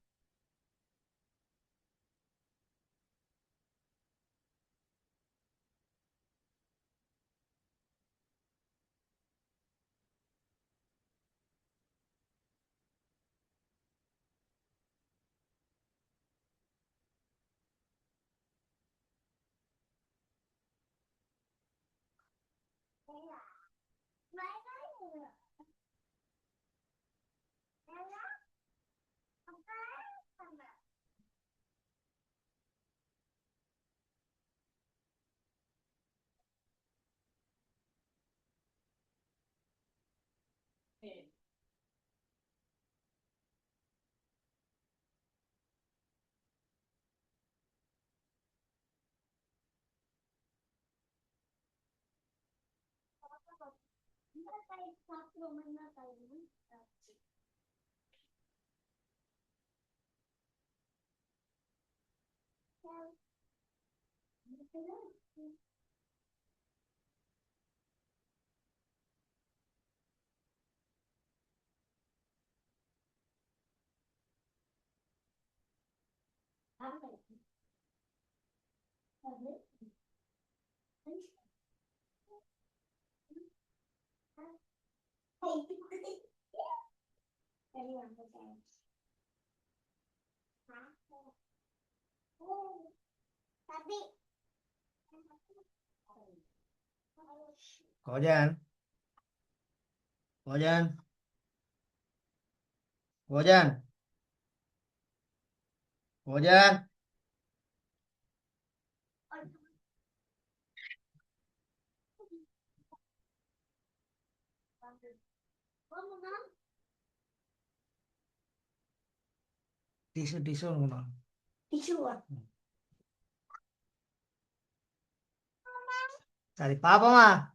Kojan, Kojan, Kojan, Kojan. Tisu ngomong. Cari papa mah.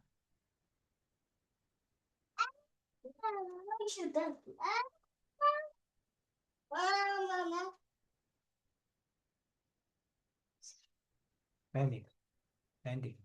Pendek, pendek.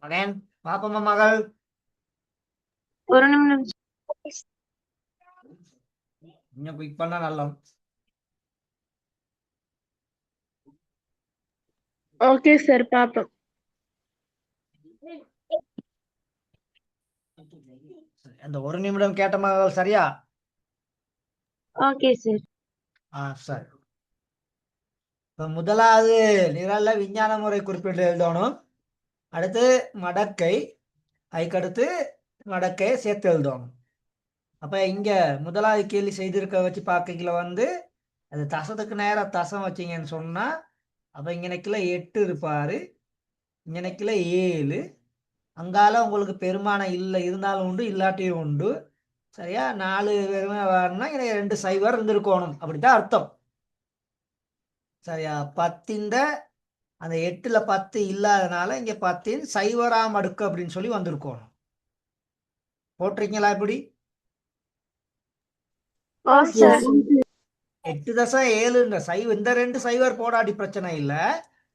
Maren, papa mah மகள். ஒரு நிமிடம். இன்னும் குயிக் பண்ணா நல்லா. ஓகே சார், பாப்போம். அந்த ஒரு நிமிடம் கேட்ட மகள் சரியா? Okay sir. சரி. இப்போ முதலாவது நிரல்ல விஞ்ஞான முறை குறிப்பிட்டு எழுதணும். அடுத்து மடக்கை, அதுக்கடுத்து மடக்கையை சேர்த்து எழுதணும். அப்போ இங்கே முதலாவது கேள்வி செய்திருக்க வச்சு பார்க்கல வந்து அது தசத்துக்கு நேரம் தசம் வச்சிங்கன்னு சொன்னால் அப்போ இங்கனைக்குள்ள 8 இருப்பார், இங்கனைக்குள்ள 7. அங்கால உங்களுக்கு பெருமானம் இல்லை, இருந்தாலும் உண்டு இல்லாட்டியும் உண்டு. சரியா? 4 பெருமை வரணும்னா இங்கே 2 சைவர் இருந்திருக்கணும், அப்படித்தான் அர்த்தம். சரியா? 10 அந்த 8ல் 10 இல்லாதனால இங்கே 10 சைவராம் அடுக்கு அப்படின்னு சொல்லி வந்திருக்கணும். போட்டிருக்கீங்களா இப்படி? 8.7 சைவ இந்த 2 சைவர் போடாடி பிரச்சனை இல்லை.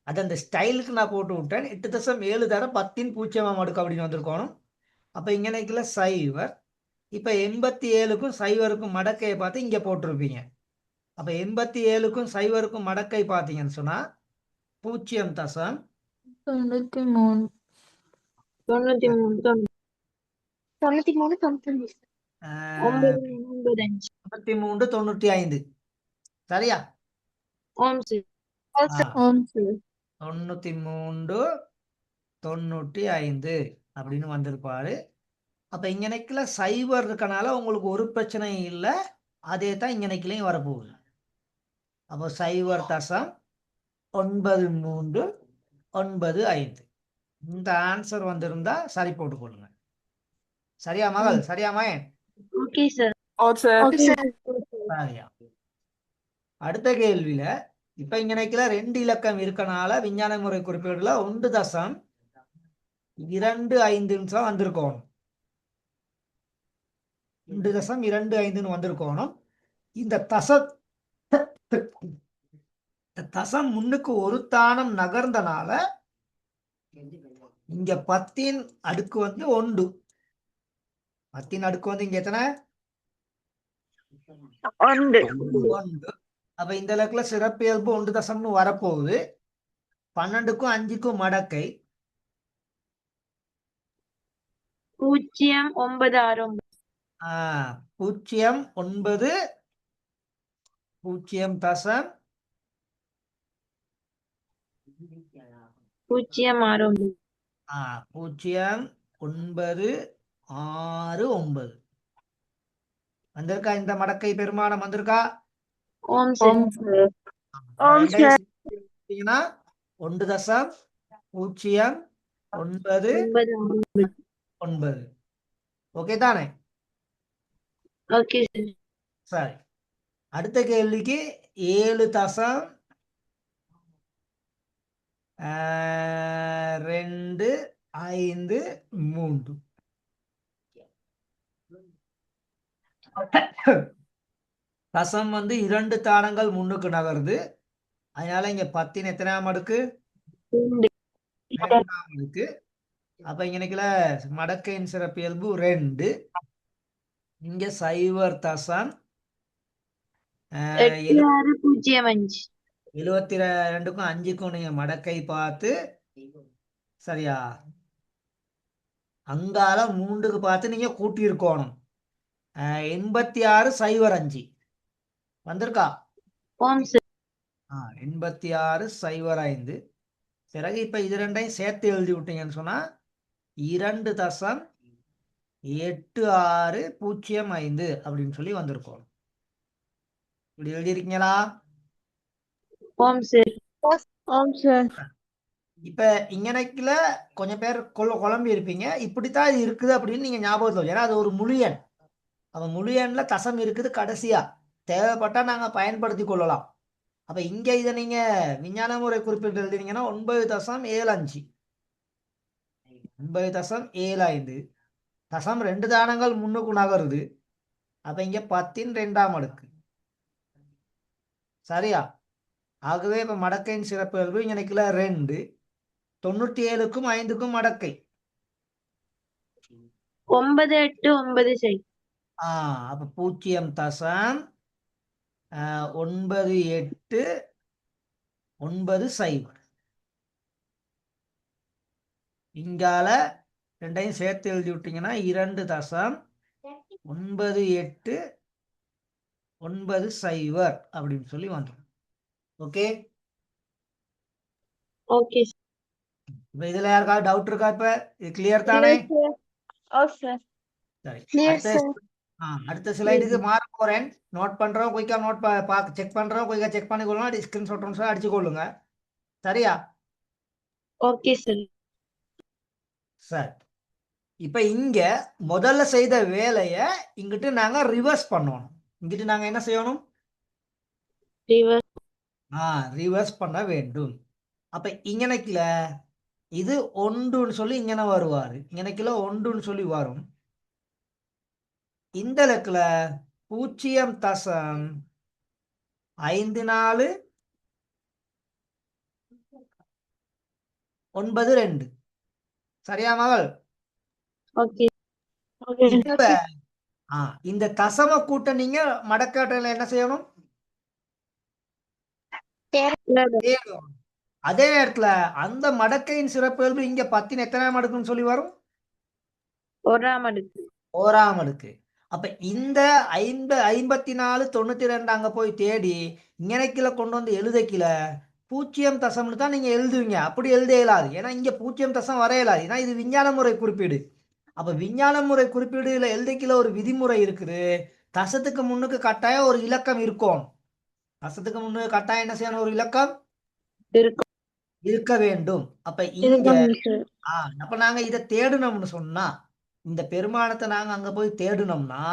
அது அந்த ஸ்டைலுக்கு நான் போட்டு விட்டேன். 8.7 தர 10.0 அடுக்கு அப்படின்னு வந்திருக்கணும். அப்போ இங்கனைக்குள்ள சைவர். இப்போ 87க்கும் சைவருக்கும் மடக்கையை பார்த்து இங்கே போட்டிருப்பீங்க. அப்போ 87க்கும் சைவருக்கும் மடக்கை பார்த்தீங்கன்னு சொன்னால் 0.93. 93 93.95. சரியா? ஓம் சார். 93.95 அப்படின்னு வந்திருப்பாரு. அப்போ இங்கனைக்குள்ள சைவர் இருக்கனால உங்களுக்கு ஒரு பிரச்சனையும் இல்லை. அதே தான் இங்கனைக்குலையும் வரப்போகுது. அப்போ 0.9395 இந்த ஆன்சர் வந்திருந்தா சரி போட்டுக்கொள்ளுங்க. சரியா மகள்? சரியா மகன்? Okay sir. சரியா. அடுத்த கேள்வியில இப்ப இங்கனைக்குல 2 இலக்கம் இருக்கனால விஞ்ஞான முறை குறிப்பீடுல 1.25 வந்திருக்கணும். 2.25 வந்திருக்கணும். இந்த தசம் முன்னுக்கு ஒரு தானம் நகர்ந்தனால இங்க 10 அடுக்கு வந்து 1. 10 அடுக்கு வந்து இங்க எத்தனை? 1. அப்ப இந்த இலக்குல சிறப்பியல்பு 1 வரப்போகுது. 12க்கும் 5க்கும் மடக்கை 0.969. 0.9 0.6 0.69 0.969 வந்திருக்கா? இந்த மடக்கை பெருமானம் வந்திருக்கா? ஓம் சார். ரெண்டையும் சேர்த்தீங்கன்னா 1.099 ஓகே தானே? Okay sir. சரி, அடுத்த கேள்விக்கு 7.253 தசம் வந்து 2 தானங்கள் முன்னுக்கு நகருது. அதனால இங்க 10 எத்தனாம் அடுக்கு? 2ஆம் அடுக்கு. அப்ப இங்கனைக்குல மடக்கையின் சிறப்பியல்பு 2. இங்க 0.76 86.05 72க்கும் 5க்கும் நீங்க மடக்கை பார்த்து சரியா அங்கால 3க்கு பார்த்து நீங்க கூட்டி இருக்கணும். 86.05 வந்திருக்கா? ஓம் சார். 86.05 பிறகு இப்ப இது ரெண்டையும் சேர்த்து எழுதி விட்டீங்கன்னு சொன்னா 2.8605 அப்படின்னு சொல்லி வந்திருக்கோம். இப்படி எழுதியிருக்கீங்களா? ஓம் சார். ஓம் சார். இப்ப இங்கனைக்குல கொஞ்சம் பேர் குழம்பி இருப்பீங்க. இப்படித்தான் இது இருக்குது அப்படின்னு நீங்க ஞாபகத்தில், ஏன்னா அது ஒரு முழு எண். அப்ப முழு எண்ல தசம் இருக்குது கடைசியா, தேவைப்பட்டா நாங்க பயன்படுத்தி கொள்ளலாம். அப்ப இங்க இதை நீங்க விஞ்ஞான முறை குறிப்பிட்டு எழுதினீங்கன்னா 9.75 9.75 தசம் 2 தானங்கள் முன்னுக்கு நகருது. அப்ப இங்க 10ன் 2ஆம் அடுக்கு சரியா? ஆகவே இப்ப மடக்கையின் சிறப்பியல்பு இங்கனைக்குல 2 97க்கும் 5க்கும் மடக்கை 989 அப்ப 0.9890 இங்கால ரெண்டையும் சேர்த்து எழுதி விட்டீங்கன்னா 2.9890 அப்படின்னு சொல்லி வந்துடும். Okay, okay. இப்ப இதுல யாருக்காவது டவுட் இருக்கா? இப்ப இது கிளியர் தானே? சரி, அடுத்த ஸ்லைடுக்கு மாற போறேன். நோட் பண்றோம், குயிக்கா நோட் செக் பண்றோம், குயிக்கா செக் பண்ணி கொள்ளலாம். ஸ்கிரீன்ஷாட் அடிச்சு கொள்ளுங்க. சரியா? Okay sir. சரி, இப்ப இங்க முதல்ல செய்த வேலைய இங்கிட்டு நாங்க ரிவர்ஸ் பண்ணணும். இங்கிட்டு நாங்க என்ன செய்யணும்? ரிவர்ஸ் பண்ண வேண்டும். அப்ப இங்கனைக்குல இது 1ன்னு சொல்லி இங்கன வருவாரு, இங்கனைக்குல 1ன்னு சொல்லி வரும். இந்த இலக்குல 0.5492 சரியா மகள்? ஓகே. இப்ப இந்த தசம கூட்ட நீங்க மடக்காட்டல என்ன செய்யணும்? தேடணும். அதே நேரத்துல அந்த மடக்கையின் சிறப்பியல்பு இங்க 10ன் எத்தனாம் அடுக்குன்னு சொல்லி வரும்? 1ஆம் அடுக்கு. 1ஆம் அடுக்கு. அப்ப இந்த 54.92 அங்க போய் தேடி இங்கனைக்குல கொண்டு வந்து எழுதக்கில 0 தசம்னு தான் நீங்க எழுதுவீங்க. அப்படி எழுத இயலாது, ஏன்னா இங்க 0 தசம் வர இயலாது, ஏன்னா இது விஞ்ஞான முறை குறிப்பீடு. அப்ப விஞ்ஞான முறை குறிப்பீடுல எழுதக்கில ஒரு விதிமுறை இருக்குது. தசத்துக்கு முன்னுக்கு கட்டாயம் ஒரு இலக்கம் இருக்கும். தசத்துக்கு முன்னுக்கு கட்டாயம் என்ன செய்யணும்? ஒரு இலக்கம் இருக்க வேண்டும். அப்ப இங்க அப்ப நாங்க இதை தேடணும்னு சொன்னா, இந்த பெருமானத்தை நாங்க அங்க போய் தேடணும்னா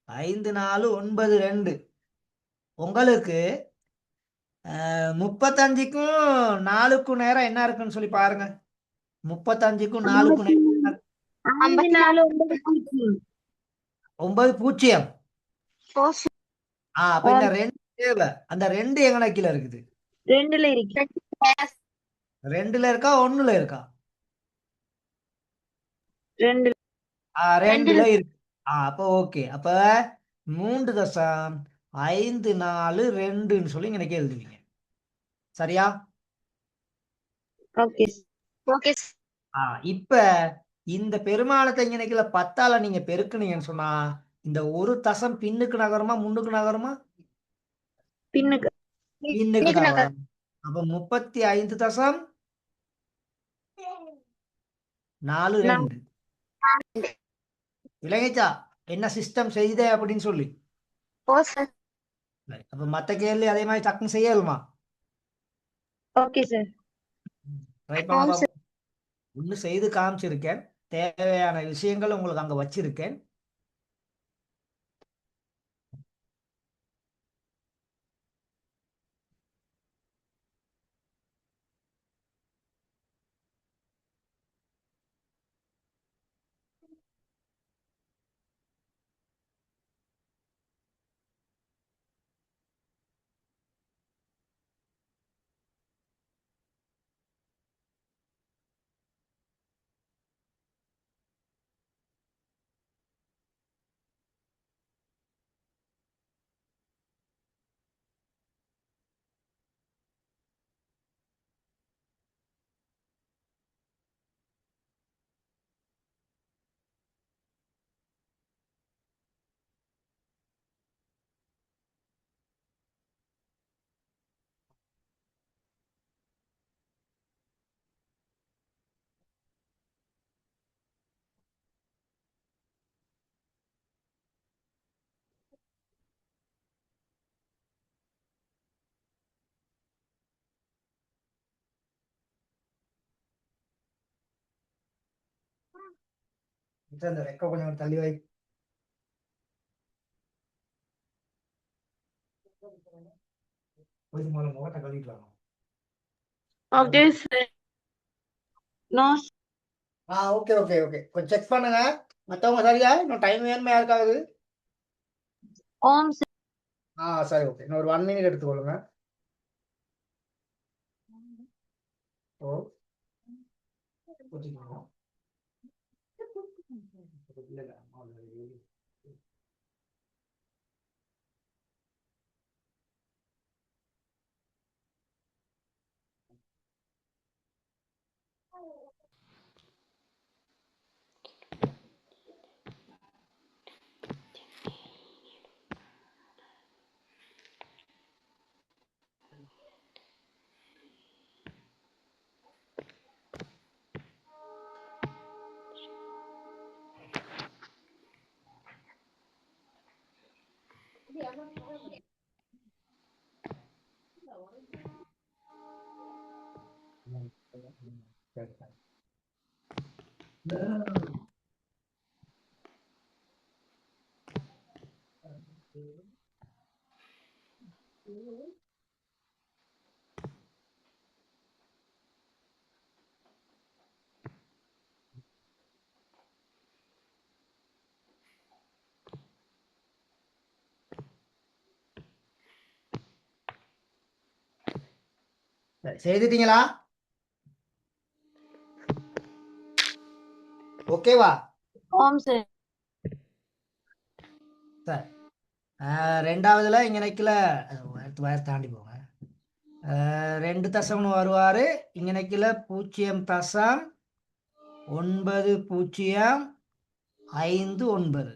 5492 உங்களுக்கு 35க்கும் 4க்கும் நேரம் என்ன இருக்குன்னு சொல்லி பாருங்க. 35க்கும் 4க்கும் நேரம் 9.0. அப்ப இந்த 2 தேவை. அந்த 2 எங்கன கீழே இருக்குது? 2ல இருக்கு. 2ல இருக்கா 1ல இருக்கா? 2ல இருக்கு. அப்ப ஓகே. அப்ப 3.542ன்னு சொல்லி எனக்கு எழுதுவீங்க. சரியா? ஓகே. இப்ப இந்த பெருமானத்தை இங்கனைக்குல 10ஆல நீங்க பெருக்குனீங்கன்னு சொன்னா இந்த ஒரு தசம் பின்னுக்கு நகருமா முன்னுக்கு நகருமா? பின்னுக்கு. பின்னுக்கு இன்னைக்கு தான் நாங்க வரும். அப்ப 35 தசம் 42 விளங்கிச்சா என்ன சிஸ்டம் செய்தே அப்படின்னு சொல்லி. ஓ சார். அப்ப மத்த கேள்வி அதே மாதிரி டக்குன்னு செய்யலுமா? Okay sir. ட்ரை பண்ண ஆம் பாப்போம். ஒண்ணு செய்து காமிச்சிருக்கேன், தேவையான விஷயங்கள் உங்களுக்கு அங்க வச்சிருக்கேன். இந்த ரெக்க கொஞ்சம் தள்ளி வை. போய் முதல்ல முகத்தை கழுவிட்டு வாங்க. Okay sir. No. Okay okay okay, கொஞ்சம் செக் பண்ணுங்க. மத்தவங்க சரியா? இன்னும் டைம் வேணுமே யாருக்காவது? ஓம் சார். சரி ஓகே, இன்னும் ஒரு 1 மினிட் எடுத்துக்கொள்ளுங்க. ஓ ஊத்திக்கோங்க. இல்ல, இல்ல, சரி, செய்துட்டீங்களா? ஓகேவா? ஓம் சார். சரி, ரெண்டாவதுல இங்க நிக்கல, வயர் தாண்டி போங்க. 2 தசம்னு வருவாரு. இங்க நிக்கல 0.9059.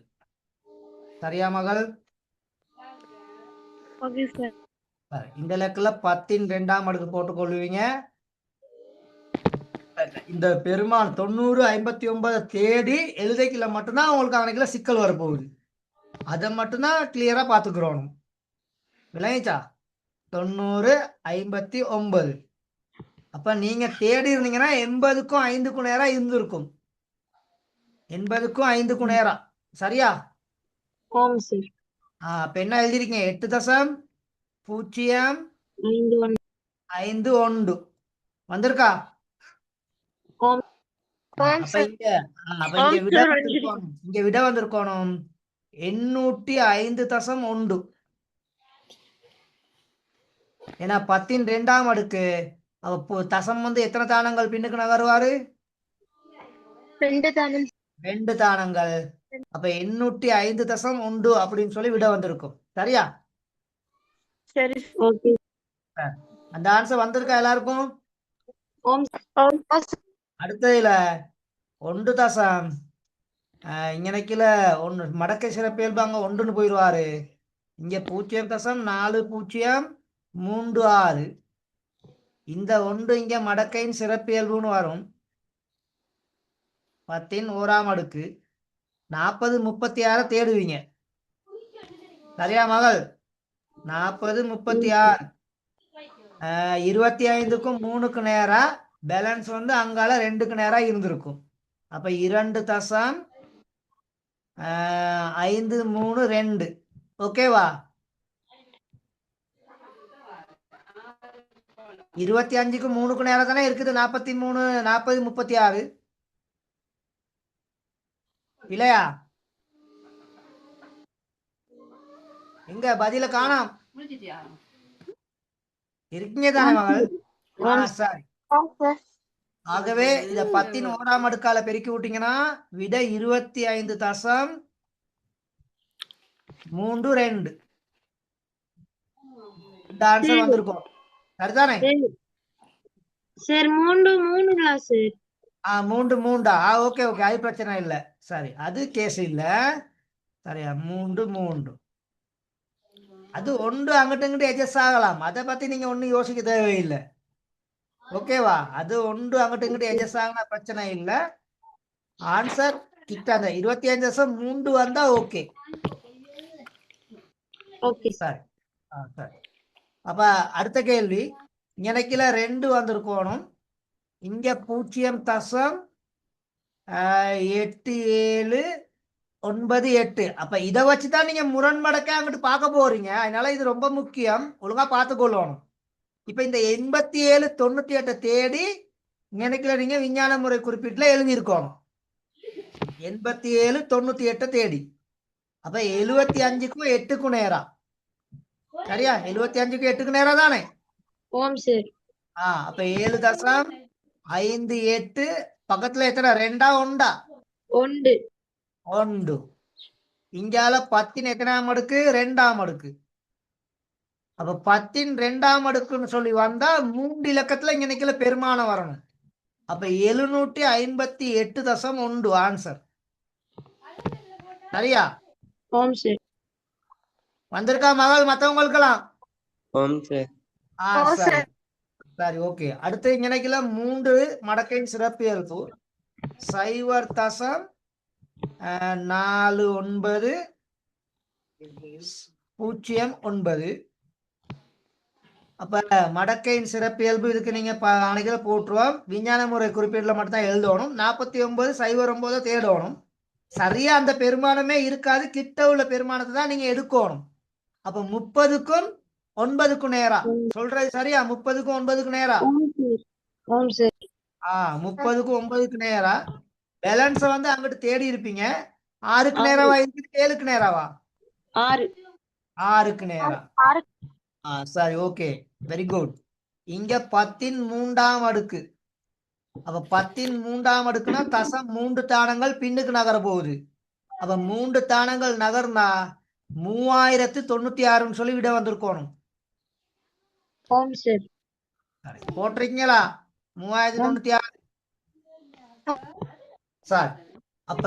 சரியா மகள்? Okay sir. சரி, இந்த லெக்கில் 10ன் 2ஆம் அடுக்கு போட்டுக்கொள்வீங்க. இந்த பெருமான் 90 59 தேடி எழுதைக்குள்ள மட்டும்தான் உங்களுக்கு அவனுக்குள்ள சிக்கல் வரப்போகுது. அதை மட்டும்தான் கிளியரா பார்த்துக்கிறோம். விளங்கிச்சா? 90 59. அப்ப நீங்க தேடி இருந்தீங்கன்னா 80க்கும் 5க்கும் நேரம் இருந்திருக்கும். 80க்கும் 5க்கும் நேரம். சரியா? ஓம் சார். அப்ப என்ன எழுதிருக்கீங்க? 8 தசம் 0 5 5 1 வந்திருக்கா? ஓம். ஓம் அப்ப சார். இங்க விட வந்திருக்கணும். இங்க விட வந்திருக்கணும் 805 தசம் 1. ஏன்னா 10ன் 2ஆம் அடுக்கு தசம் வந்து எத்தனை தானங்கள் பின்னுக்கு நகருவாரு? 2 தானம். 2 தானங்கள். அப்ப 805 தசம் 1 அப்படின்னு சொல்லி விட வந்திருக்கும். சரியா? சரி. ஓகே. அந்த ஆன்சர் வந்திருக்கா எல்லாருக்கும்? ஓம். ஓம் சார். அடுத்ததுல 1 தசம் இங்கனைக்குல 1 மடக்கை சிறப்பியல்பாங்க 1ன்னு போயிடுவாரு. இங்க 0.4036 இந்த 1 இங்க மடக்கையின் சிறப்பியல்புன்னு வரும். 10 ஓராம் அடுக்கு 40 36 தேடுவீங்க. சரியா மகள்? 40 36 25க்கும் 3க்கு நேரா பேலன்ஸ் வந்து அங்கால 2க்கு நேரா இருந்திருக்கும். அப்ப 2 தசம் 532 ஓகேவா? 25க்கு 3க்கு நேரா தானே இருக்குது. 43 40 36 இல்லையா? எங்க பதில காணோம்? இருக்கீங்க தானே மகள்? சரி. சார். ஆகவே இத 10 ஓராம் அடுக்கால பெருக்கி விட்டீங்கன்னா விட 25 தசம் 32 இந்த ஆன்சர் வந்திருக்கும். சரிதானே? Sir 3 sir. 3 ஓகே ஓகே, அது பிரச்சனை இல்ல. சரி, அது கேஸ் இல்ல. சரியா? 3 அது 1 அங்கிட்டு இங்கிட்டு அட்ஜஸ்ட் ஆகலாம். அதை பத்தி நீங்க ஒன்னும் யோசிக்க தேவையில்லை. ஓகேவா? அது 1 அங்கிட்டு இங்கிட்டு அட்ஜஸ்ட் ஆகினா பிரச்சனை இல்லை. ஆன்சர் கிட்ட அந்த 25.3 வந்தா ஓகே. ஓகே சரி. சரி. அப்ப அடுத்த கேள்வி, எனக்குல 2 வந்திருக்கணும். இங்க 0.8798. அப்ப இதை வச்சுதான் நீங்க முரண்மடக்க அங்கிட்டு பார்க்க போறீங்க. அதனால இது ரொம்ப முக்கியம், ஒழுங்கா பார்த்துக்கொள்ளணும். இப்ப இந்த 8798 தேடி எனக்குல நீங்க விஞ்ஞான முறை குறிப்பீட்டுல எழுதியிருக்கணும். 8798 தேடி. அப்ப 75க்கும் 8க்கும் நேரா. சரியா? 75க்கும் 8க்கு நேரா தானே? ஓம் சார். அப்ப 7.58 பக்கத்துல எத்தனை? 2 1 1. இங்கால 10 எத்தனாம் அடுக்கு? 2ஆம் அடுக்கு. அப்ப 10 2ஆம் அடுக்குன்னு சொல்லி வந்தா 3 இலக்கத்துல இங்க நிக்கல பெருமானம் வரணும். அப்ப 758.1 ஆன்சர். சரியா? ஓம் சார். வந்திருக்கா மகள் மத்தவங்களுக்கெல்லாம்? ஓம் சார். சரி சரி ஓகே. அடுத்து இங்கனைக்குல 3 மடக்கையின் சிறப்பியல்பு 0.4909. அப்ப மடக்கையின் சிறப்பியல்பு இதுக்கு நீங்க அணைகளை போட்டுருவோம். விஞ்ஞான முறை குறிப்பீடுல மட்டும்தான் எழுதணும். 49.09 தேடணும். சரியா அந்த பெருமானமே இருக்காது, கிட்ட உள்ள பெருமானத்தை தான் நீங்க எடுக்கணும். அப்ப 30க்கும் 9க்கும் நேரா சொல்றது சரியா? 30க்கும் 9க்கு நேரா. 30க்கும் 9க்கு நேரா பேலன்ஸ வந்து அங்கிட்டு தேடி இருப்பீங்க. 6க்கு நேராவா இருக்குது? 7க்கு நேராவா? 6க்கு நேரா. சரி ஓகே, வெரி குட். இங்க 10 3ஆம் அடுக்கு. அப்ப 10 3ஆம் அடுக்குனா தசம் 3 தானங்கள் பின்னுக்கு நகர போகுது. அப்ப 3 தானங்கள் நகர்னா 3096 சொல்லி விட வந்திருக்கணும். போட்டிருக்கீங்களா? 3096. சார், அப்ப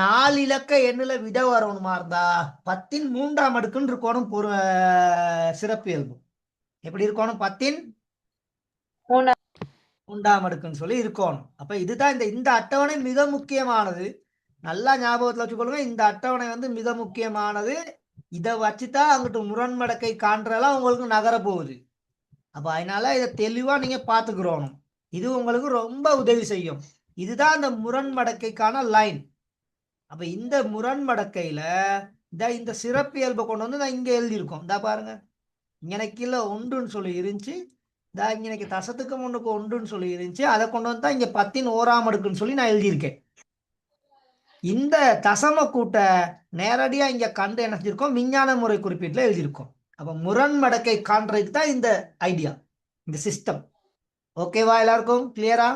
4 இலக்க எண்ணுல விட வரணுமா இருந்தா 10 3ஆம் அடுக்குன்னு இருக்கணும். சிறப்பியல்பு எப்படி இருக்கணும்? 10 3ஆம் அடுக்குன்னு சொல்லி இருக்கணும். அப்ப இதுதான் இந்த அட்டவணை மிக முக்கியமானது. நல்லா ஞாபகத்துல வச்சுக்கொள்ளுங்க. இந்த அட்டவணை வந்து மிக முக்கியமானது. இதை வச்சுதான் அங்கிட்டு முரண்மடக்கை காண்றதெல்லாம் உங்களுக்கு நகர போகுது. அப்ப அதனால இதை தெளிவா நீங்க பாத்துக்கிறோம். இது உங்களுக்கு ரொம்ப உதவி செய்யும். இதுதான் அந்த முரண்மடக்கைக்கான லைன். அப்ப இந்த முரண்மடக்கையில இந்த சிறப்பியல்பை கொண்டு வந்து நான் இங்க எழுதியிருக்கோம். இந்த பாருங்க, இங்கனைக்குள்ள 1ன்னு சொல்லி இருந்துச்சு. இங்கனைக்கு தசத்துக்கு 1க்கு 1ன்னு சொல்லி இருந்துச்சு. அதை கொண்டு வந்து தான் இங்க 10 ஓராம் அடுக்குன்னு சொல்லி நான் எழுதியிருக்கேன். இந்த தசம கூட்ட நேரடியா இங்க கண்டு என்ன செஞ்சிருக்கோம்? விஞ்ஞான முறை குறிப்பீட்டுல எழுதியிருக்கோம். அப்ப முரண்மடக்கை காண்றதுக்கு தான் இந்த ஐடியா, இந்த சிஸ்டம். ஓகேவா? எல்லாருக்கும் கிளியரா?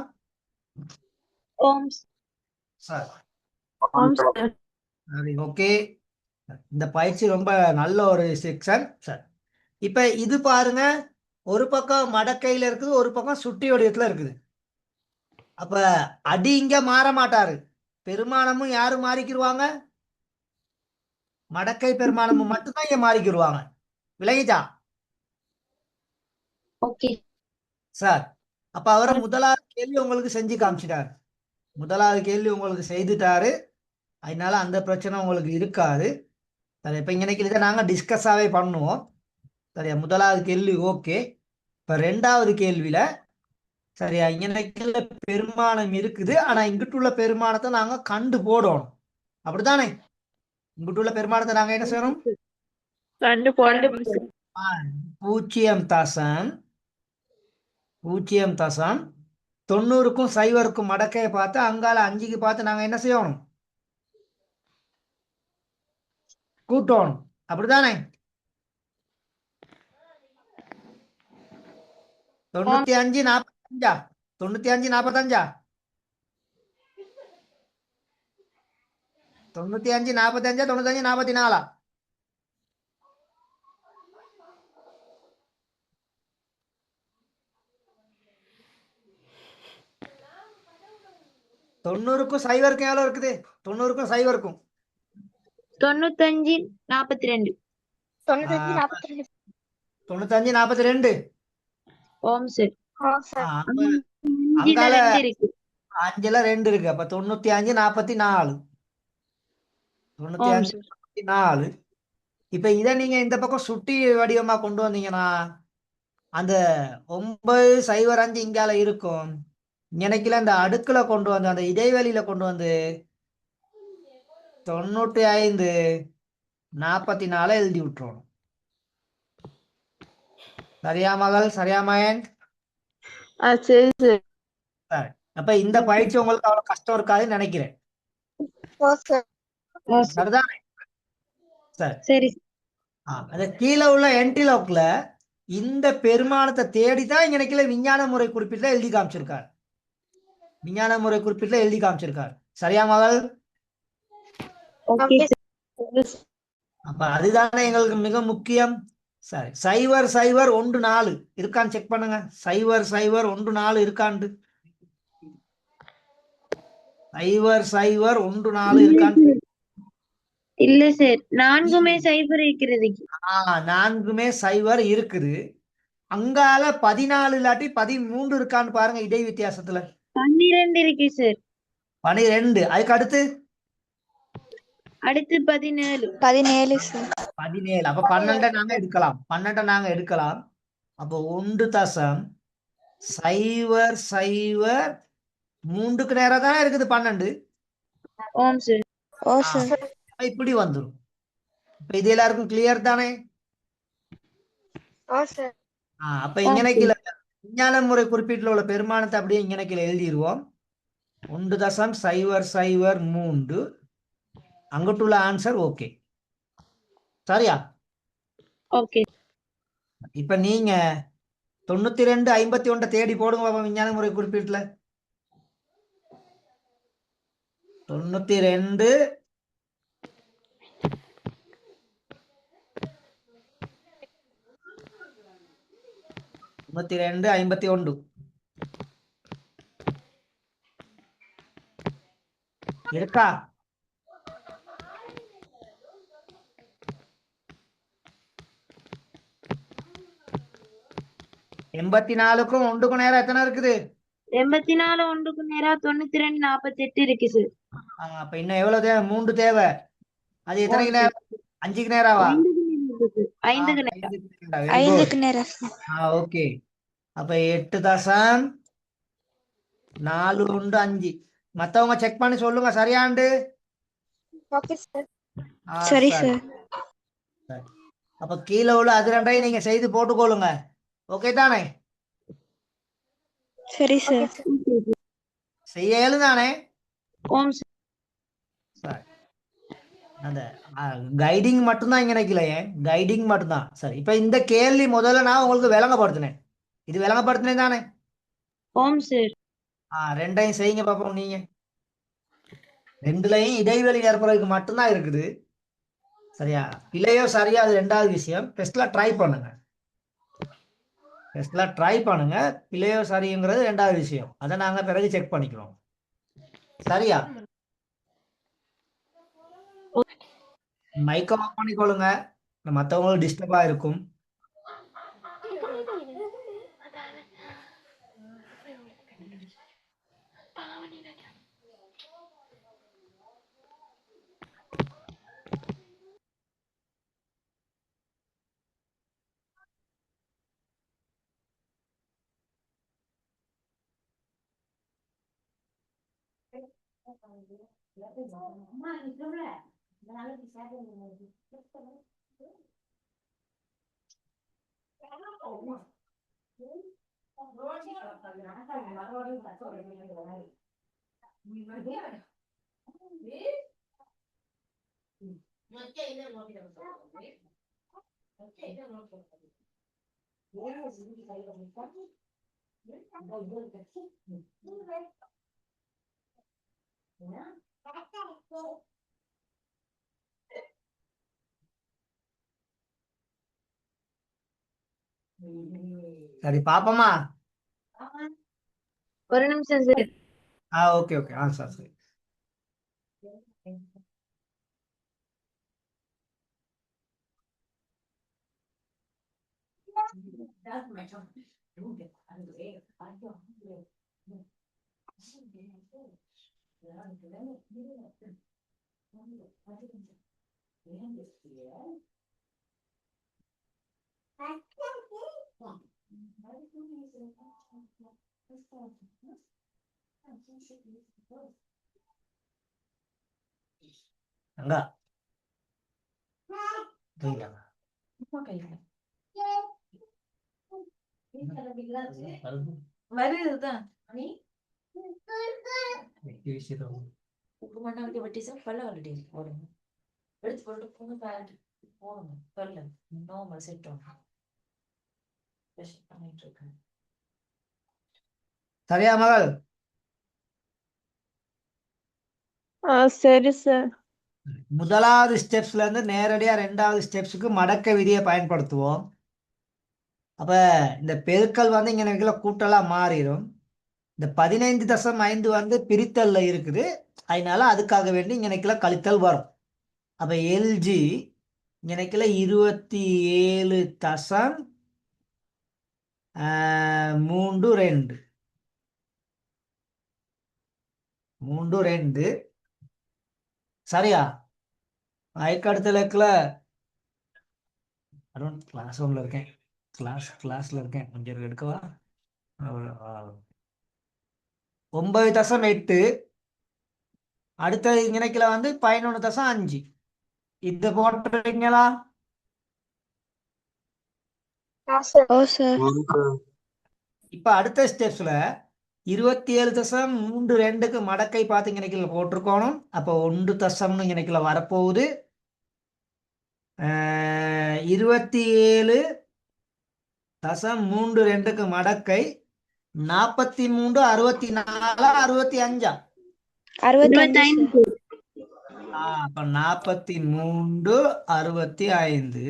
ஓகே. இந்த பயிற்சி ரொம்ப நல்ல ஒரு செக்ஷன். சார், இப்ப இது பாருங்க, ஒரு பக்கம் மடக்கையில இருக்குது, ஒரு பக்கம் சுட்டி வடிவத்துல இருக்குது. அப்ப அடி இங்க மாற மாட்டாரு. பெருமானமும் யாரு மாறிக்கிருவாங்க? மடக்கை பெருமானமும் மட்டும்தான் இங்க மாறிக்கிருவாங்க. விளங்கிச்சா ஓகே சார்? அப்ப அவரை முதலாவது கேள்வி உங்களுக்கு செஞ்சு காமிச்சிட்டாரு. முதலாவது கேள்வி உங்களுக்கு செய்துட்டாரு. அதனால அந்த பிரச்சனை உங்களுக்கு இருக்காது. சரி, இப்ப இன்னைக்கு இதை நாங்க டிஸ்கஸாவே பண்ணுவோம். சரியா, முதலாவது கேள்வி ஓகே. இப்ப ரெண்டாவது கேள்வியில சரியா, இன்னைக்குள்ள பெருமானம் இருக்குது. ஆனா இங்கிட்டுள்ள பெருமானத்தை நாங்க கண்டு போடணும். அப்படித்தானே? இங்கிட்டுள்ள பெருமானத்தை நாங்க என்ன செய்யணும்? கண்டு போடணும் சார். 0.090க்கும் 0க்கும் மடக்கையை பார்த்து அங்கால 5க்கு பார்த்து நாங்க என்ன செய்யணும்? கூட்டணும். அப்படித்தானே? 95 45 95 45 95 45 95 44 90க்கும் 0க்கும் எவ்வளவு இருக்குது? 90க்கும் 0க்கும் 95 42. 95 42. 95 42. ஓம் சார். சார். அப்ப அஞ்சுல அங்கால 2 இருக்கு. 5ல 2 இருக்கு. அப்ப 95 44 ஓம் 95 சார். 44. இப்ப இதை நீங்க இந்த பக்கம் சுட்டி வடிவமா கொண்டு வந்தீங்கன்னா அந்த 905 இங்கால இருக்கும். எனக்குல இந்த அடுக்குல கொண்டு வந்து அந்த இடைவெளியில கொண்டு வந்து 95 44 எழுதி விட்டுறோம். சரியா மகள்? சரியா மகன்? சரி சார். சரி. அப்ப இந்த பயிற்சி உங்களுக்கு அவ்வளவு கஷ்டம் இருக்காதுன்னு நினைக்கிறேன். சார். சரிதானே? சரி. சரி. அந்த கீழே உள்ள என்டிலோக்ல இந்த பெருமானத்தை தேடிதான் இன்னைக்குல விஞ்ஞான முறை குறிப்பிட்ட எழுதி காமிச்சிருக்காரு. விஞ்ஞான முறை குறிப்பிட்ட எழுதி காமிச்சிருக்காரு. சரியா மகள்? Okay sir. அப்ப அதுதானே எங்களுக்கு மிக முக்கியம். சரி, 0 0 1 4 இருக்கான்னு செக் பண்ணுங்க. 0 0 1 4 இருக்கான்னு. 0 0 1 4 இருக்கான்னு. இல்ல சார், 4மே 0 இருக்கிறது. 4மே 0 இருக்குது. அங்கால 14 இல்லாட்டி 13 இருக்கான்னு பாருங்க. இடை வித்தியாசத்துல 12 இருக்கு சார். 12. அதுக்கு அடுத்து அடுத்து 17. 17 சார். 17. அப்ப 12 நாங்க எடுக்கலாம். 12 நாங்க எடுக்கலாம். அப்போ 1.003க்கு நேரம் தான் இருக்குது 12. ஓம் சார். சார். இப்படி வந்துடும். இப்ப இது எல்லாருக்கும் கிளியர் தானே? சார். அப்ப இங்கனைக்குல விஞ்ஞான முறை குறிப்பீட்டுல உள்ள பெருமானத்தை அப்படியே இங்கனைக்குல எழுதிடுவோம். 1.003. அங்கிட்டுள்ள ஆன்சர் ஓகே. சரியா? ஓகே. இப்ப நீங்க 92 51 தேடி போடுங்க பாப்பா விஞ்ஞான முறை குறிப்பீட்டுல. 92 92 51 இருக்கா? எண்பத்தி 4க்கும் 1க்கும் நேரம் எத்தனை இருக்குது? 84 1க்கு நேரா 92 48 இருக்கு சார். அப்ப இன்னும் எவ்வளவு தேவை? 3 தேவை. அது எத்தனைக்கு நேரம்? 5க்கு நேராவா? 5க்கு நேரா. 5க்கு நேரம். ஓகே. அப்ப 8.41 மத்தவங்க செக் பண்ணி சொல்லுங்க சரியாண்டு. Okay sir. சரி சார். அப்ப கீழே உள்ள அது ரெண்டையும் நீங்க செய்து போட்டுக்கொள்ளுங்க. ஓகே தானே? சரி சார். செய்ய இயலுதானே? ஓம் சார். சரி. அந்த கைடிங் மட்டும்தான் இங்க நினைக்கலையே. கைடிங் மட்டும்தான். சரி, இப்ப இந்த கேள்வி முதல்ல நான் உங்களுக்கு விளங்கப்படுத்தினேன். இது விளங்கப்படுத்தினேன் தானே? ஓம் சார். ரெண்டையும் செய்யுங்க பாப்போம். நீங்க ரெண்டுலையும் இடைவெளி ஏற்படுறதுக்கு மட்டும்தான் இருக்குது. சரியா? பிழையோ சரியா அது ரெண்டாவது விஷயம். டெஸ்ட்ல ட்ரை பண்ணுங்க. டெஸ்ட்லாம் ட்ரை பண்ணுங்க. பிள்ளையோ சரிங்கிறது ரெண்டாவது விஷயம். அதை நாங்கள் பிறகு செக் பண்ணிக்கிறோம். சரியா? மைக்கை ஆஃப் பண்ணிக்கொள்ளுங்க. மற்றவங்களும் டிஸ்டர்பாக இருக்கும். சரி பாப்போமா? ஒரு நிமிஷம் சார். Okay okay. சார் சரி. அங்க தூங்கிட்டாங்க. வருதுதான் விஷயம் உப்பு மண்ணா விட்டு வெட்டிச்சா பல்ல வலட்டி போடுங்க. எடுத்து போட்டு போங்க பேண்ட் போடுங்க. பல்ல நார்மல் செட் ஆகும். பண்ணிட்டு இருக்கேன். சரியா மகள்? சரி சார். முதலாவது ஸ்டெப்ஸ்ல இருந்து நேரடியா ரெண்டாவது ஸ்டெப்ஸுக்கு மடக்க விதியை பயன்படுத்துவோம். அப்ப இந்த பெருக்கல் வந்து இங்க நினைக்கல கூட்டலா மாறிடும். இந்த 15.5 வந்து பிரித்தல்ல இருக்குது. அதனால அதுக்காக வேண்டி இங்க நினைக்கல கழித்தல் வரும். அப்ப எல்ஜி இங்க நினைக்கல 27.32 சரியா? அதுக்கடுத்துல அருண் கிளாஸ் ரூம்ல இருக்கேன். கிளாஸ்ல இருக்கேன். கொஞ்சம் எடுக்கவா? 9.8 அடுத்தது இங்கனைக்குல வந்து 11.5 இது போட்டுறீங்களா? ஓ சார். இப்ப அடுத்த ஸ்டெப்ஸ்ல 27.32க்கு மடக்கை பார்த்து இங்கனைக்குல போட்டிருக்கணும். அப்போ 1 இங்கனைக்குல வரப்போகுது. 27.32க்கு மடக்கை 43 64 65 25. அப்ப 43 65.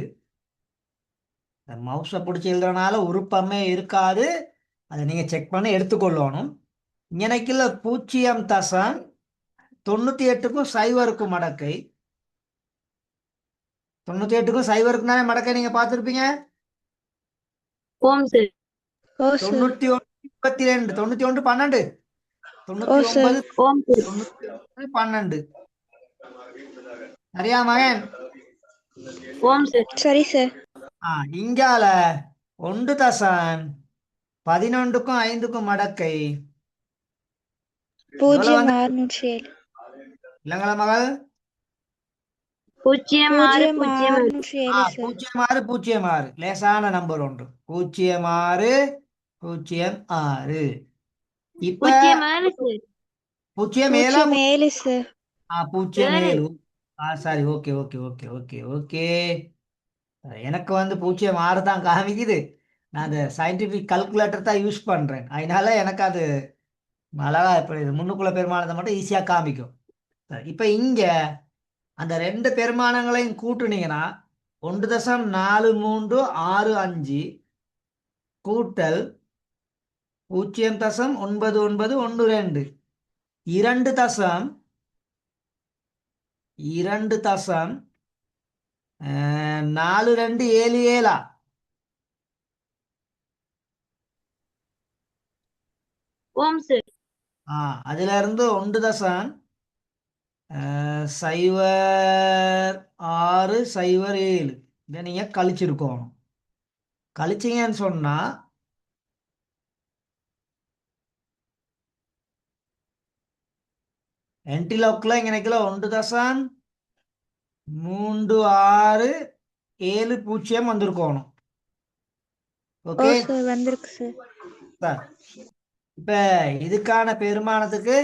மவுஸை பிடிச்சி எழுதுறனால உருப்பமே இருக்காது. அதை நீங்க செக் பண்ணி எடுத்துக்கொள்ளணும். இங்கனைக்குள்ள 0.98க்கும் 0க்கும் மடக்கை 98க்கும் 0க்கும் தானே மடக்கை நீங்க பார்த்துருப்பீங்க. ஓம் சார். ஓ சார். 91 22 12 ஓ சார். 99 ஓம் சார். 12 சரியா மகன்? ஓம் சார். சரி சார். இங்கால 1.11க்கும் 5க்கும் மடக்கை 0.607. இல்லங்களா மகள்? 0.607. 0.607 சார். 0.6 லேசான நம்பர் ஒன்று. 0.606. இப்ப 0.7 சார். 0.7 0.7 சார். 0.7 சரி. Okay okay okay okay okay. எனக்கு வந்து 0.6 தான் காமிக்குது. நான் அந்த சயின்டிபிக் கல்குலேட்டர் தான் யூஸ் பண்றேன். அதனால எனக்கு அது அழகா இப்படி முன்னுக்குள்ள பெருமானத்தை மட்டும் ஈஸியா காமிக்கும். இப்ப இங்க அந்த ரெண்டு பெருமானங்களையும் கூட்டுனீங்கன்னா 1.4365 கூட்டல் 0.9912 2 தசம் 4277 ஓம் சார். அதுல இருந்து 1.0607 இதை நீங்க கழிச்சிருக்கணும். கழிச்சிங்கன்னு சொன்னா என்டிலோக்ல இங்கனைக்குள்ள 1.3670 வந்திருக்கணும். ஓ ஓகே சார் வந்திருக்கு சார். இப்ப இதுக்கான பெருமானத்துக்கு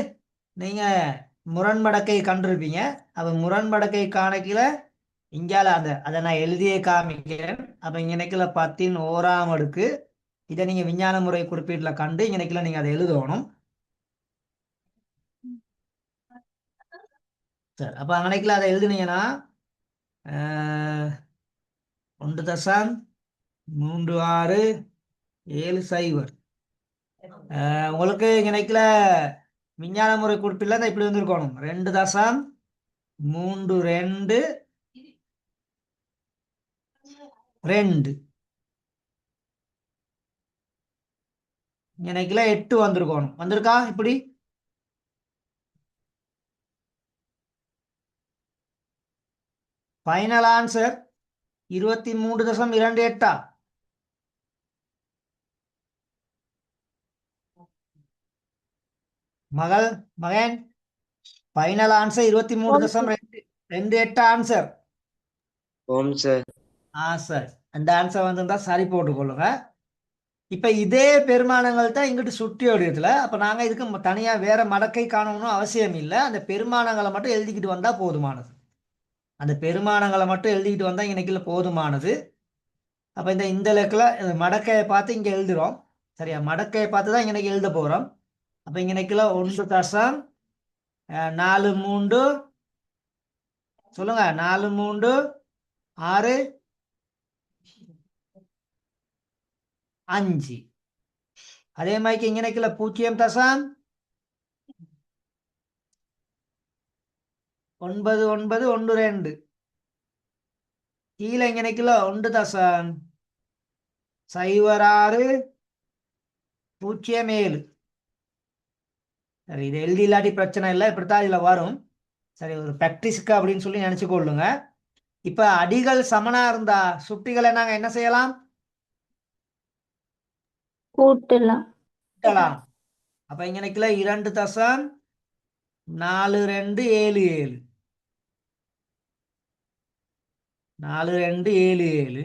நீங்க முரண்மடக்கை கண்டிருப்பீங்க. அப்ப முரண்மடக்கை காணக்கில இங்கால அதை நான் எழுதியே காமிக்கிறேன். அப்ப இங்கனைக்குள்ள 10⁻1 அடுக்கு இதை நீங்க விஞ்ஞான முறை குறிப்பீட்டுல கண்டு இங்கனைக்குள்ள நீங்க அதை எழுதணும். சரி, அப்ப அங்கனைக்குள்ள அதை எழுதுனீங்கன்னா 1.3670 உங்களுக்கு இங்கனைக்குள்ள விஞ்ஞான முறை குறிப்பில் தான் இப்படி வந்திருக்கணும். 2.32 இங்கனைக்குள்ள 8 வந்திருக்கணும். வந்திருக்கா? இப்படி ஃபைனல் ஆன்சர் 23.28. மகன் ஃபைனல் ஆன்சர் 23.28 ஆன்சர். ஓம் சார். சார் அந்த ஆன்சர் வந்திருந்தா சரி போட்டுக்கொள்ளுங்க. இப்ப இதே பெருமானங்கள் தான் இங்கிட்டு சுட்டி வடிவத்துல. அப்ப நாங்க இதுக்கு தனியா வேற மடக்கை காணணும்னு அவசியம் இல்லை. அந்த பெருமானங்களை மட்டும் எழுதிக்கிட்டு வந்தா போதுமானது. அந்த பெருமானங்களை மட்டும் எழுதிக்கிட்டு வந்தா இன்னைக்குள்ள போதுமானது. அப்ப இந்த லெக்கில் மடக்கையை பார்த்து இங்க எழுதுறோம். சரியா? மடக்கையை பார்த்து தான் இன்னைக்கு எழுத போறோம். அப்ப இன்னைக்குள்ள 1.43 சொல்லுங்க 436 அதே மாதிரி இங்கனைக்குள்ள 0.9912 கீழே இங்கனைக்குள்ள 1.0607 சரி, இது எழுதி இல்லாட்டி பிரச்சனை இல்லை, இப்படித்தான் இதுல வரும். சரி, ஒரு பிராக்டிஸ்க்கு அப்படின்னு சொல்லி நினைச்சு கொள்ளுங்க. இப்ப அடிகள் சமனா இருந்தா சுட்டிகளை நாங்க என்ன செய்யலாம்? கூட்டலாம். அப்ப இங்கனைக்குள்ள 2.4277 4277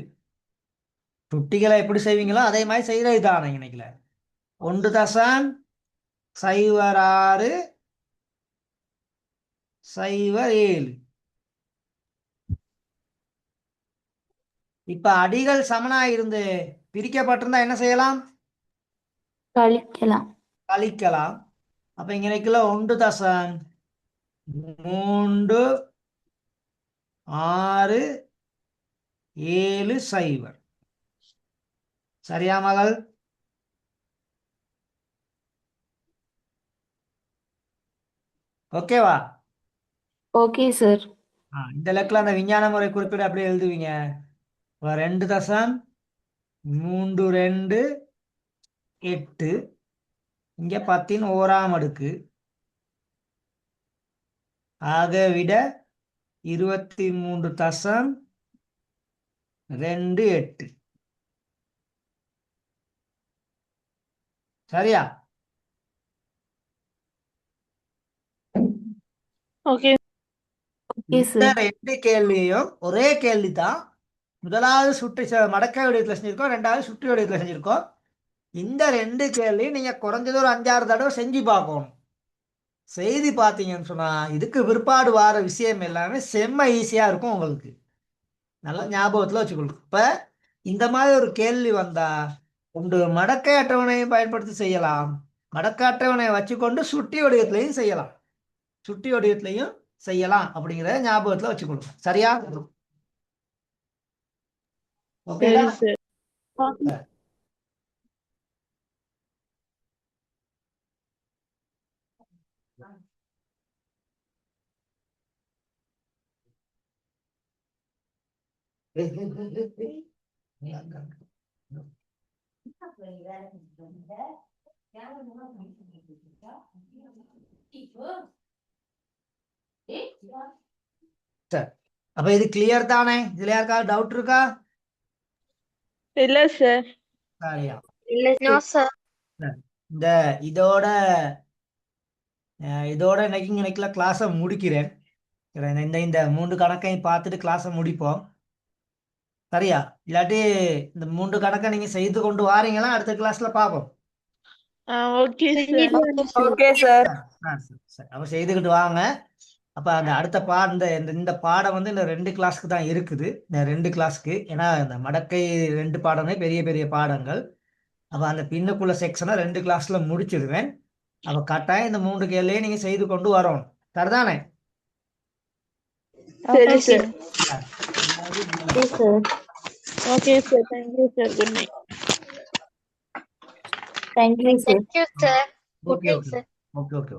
சுட்டிகளை எப்படி செய்வீங்களோ அதே மாதிரி செய்யறது தானே. இன்னைக்குல 1.0607 இப்ப அடிகள் சமனா இருந்து பிரிக்கப்பட்டிருந்தா என்ன செய்யலாம்? கழிக்கலாம். அப்ப இங்கனைக்குள்ள 1.3670 சரியா மகள்? ஓகேவா? Okay sir. இந்த லெக்கில் அந்த விஞ்ஞான முறை குறிப்பிட அப்படியே எழுதுவீங்க. 2.32 இங்க 10⁻1 அடுக்கு ஆக விட 23.28 சரியா? ஓகே. இந்த 2 கேள்வியும் ஒரே கேள்வி தான். முதலாவது சுற்றி மடக்கை வடிவத்தில் செஞ்சிருக்கோம், 2வது சுற்றி வடிவத்தில் செஞ்சிருக்கோம். இந்த 2 கேள்வியும் நீங்க குறைஞ்சது ஒரு 5-6 தடவை செஞ்சு பார்க்கணும். செய்தி பார்த்தீங்கன்னு சொன்னா இதுக்கு பிற்பாடு வார விஷயம் எல்லாமே செம்ம ஈஸியா இருக்கும் உங்களுக்கு. நல்லா ஞாபகத்துல வச்சுக்கொள்ளும். இப்ப இந்த மாதிரி ஒரு கேள்வி வந்தா உண்டு மடக்கை அட்டவணையை பயன்படுத்தி செய்யலாம், மடக்கை அட்டவணையை வச்சுக்கொண்டு சுட்டி வடிவத்திலையும் செய்யலாம், சுட்டி வடிவத்திலையும் செய்யலாம் அப்படிங்கிறத ஞாபகத்துல வச்சுக்கொள்ளும். சரியா? ஓகே. சரி, அப்ப இது கிளியர் தானே? இதுல யாருக்காவது டவுட் இருக்கா? இல்ல சார். சரியா? No sir. சரி. இந்த இதோட இதோட இன்னைக்குள்ள கிளாஸை முடிக்கிறேன். சரி, இந்த இந்த 3 கணக்கையும் பார்த்துட்டு கிளாஸை முடிப்போம். சரியா? இல்லாட்டி இந்த 3 கணக்கை நீங்க செய்து கொண்டு வாரீங்களா? அடுத்த கிளாஸ்ல பார்ப்போம். Okay sir. Okay sir. சரி, அப்ப செய்துக்கிட்டு வாங்க. அப்ப அந்த அடுத்த இந்த இந்த பாடம் வந்து இந்த 2 கிளாஸ்க்கு தான் இருக்குது. இந்த 2 கிளாஸ்க்கு, ஏன்னா இந்த மடக்கை 2 பாடமே பெரிய பெரிய பாடங்கள். அப்ப அந்த பின்னுக்குள்ள செக்ஷனை 2 கிளாஸ்ல முடிச்சிடுவேன். அப்ப கட்டாயம் இந்த 3 கேள்வியை நீங்க செய்து கொண்டு வரணும். சரிதானே? சரி sir. Sir. Okay sir. Thank you sir. Good night. Thank you sir. Okay okay okay okay.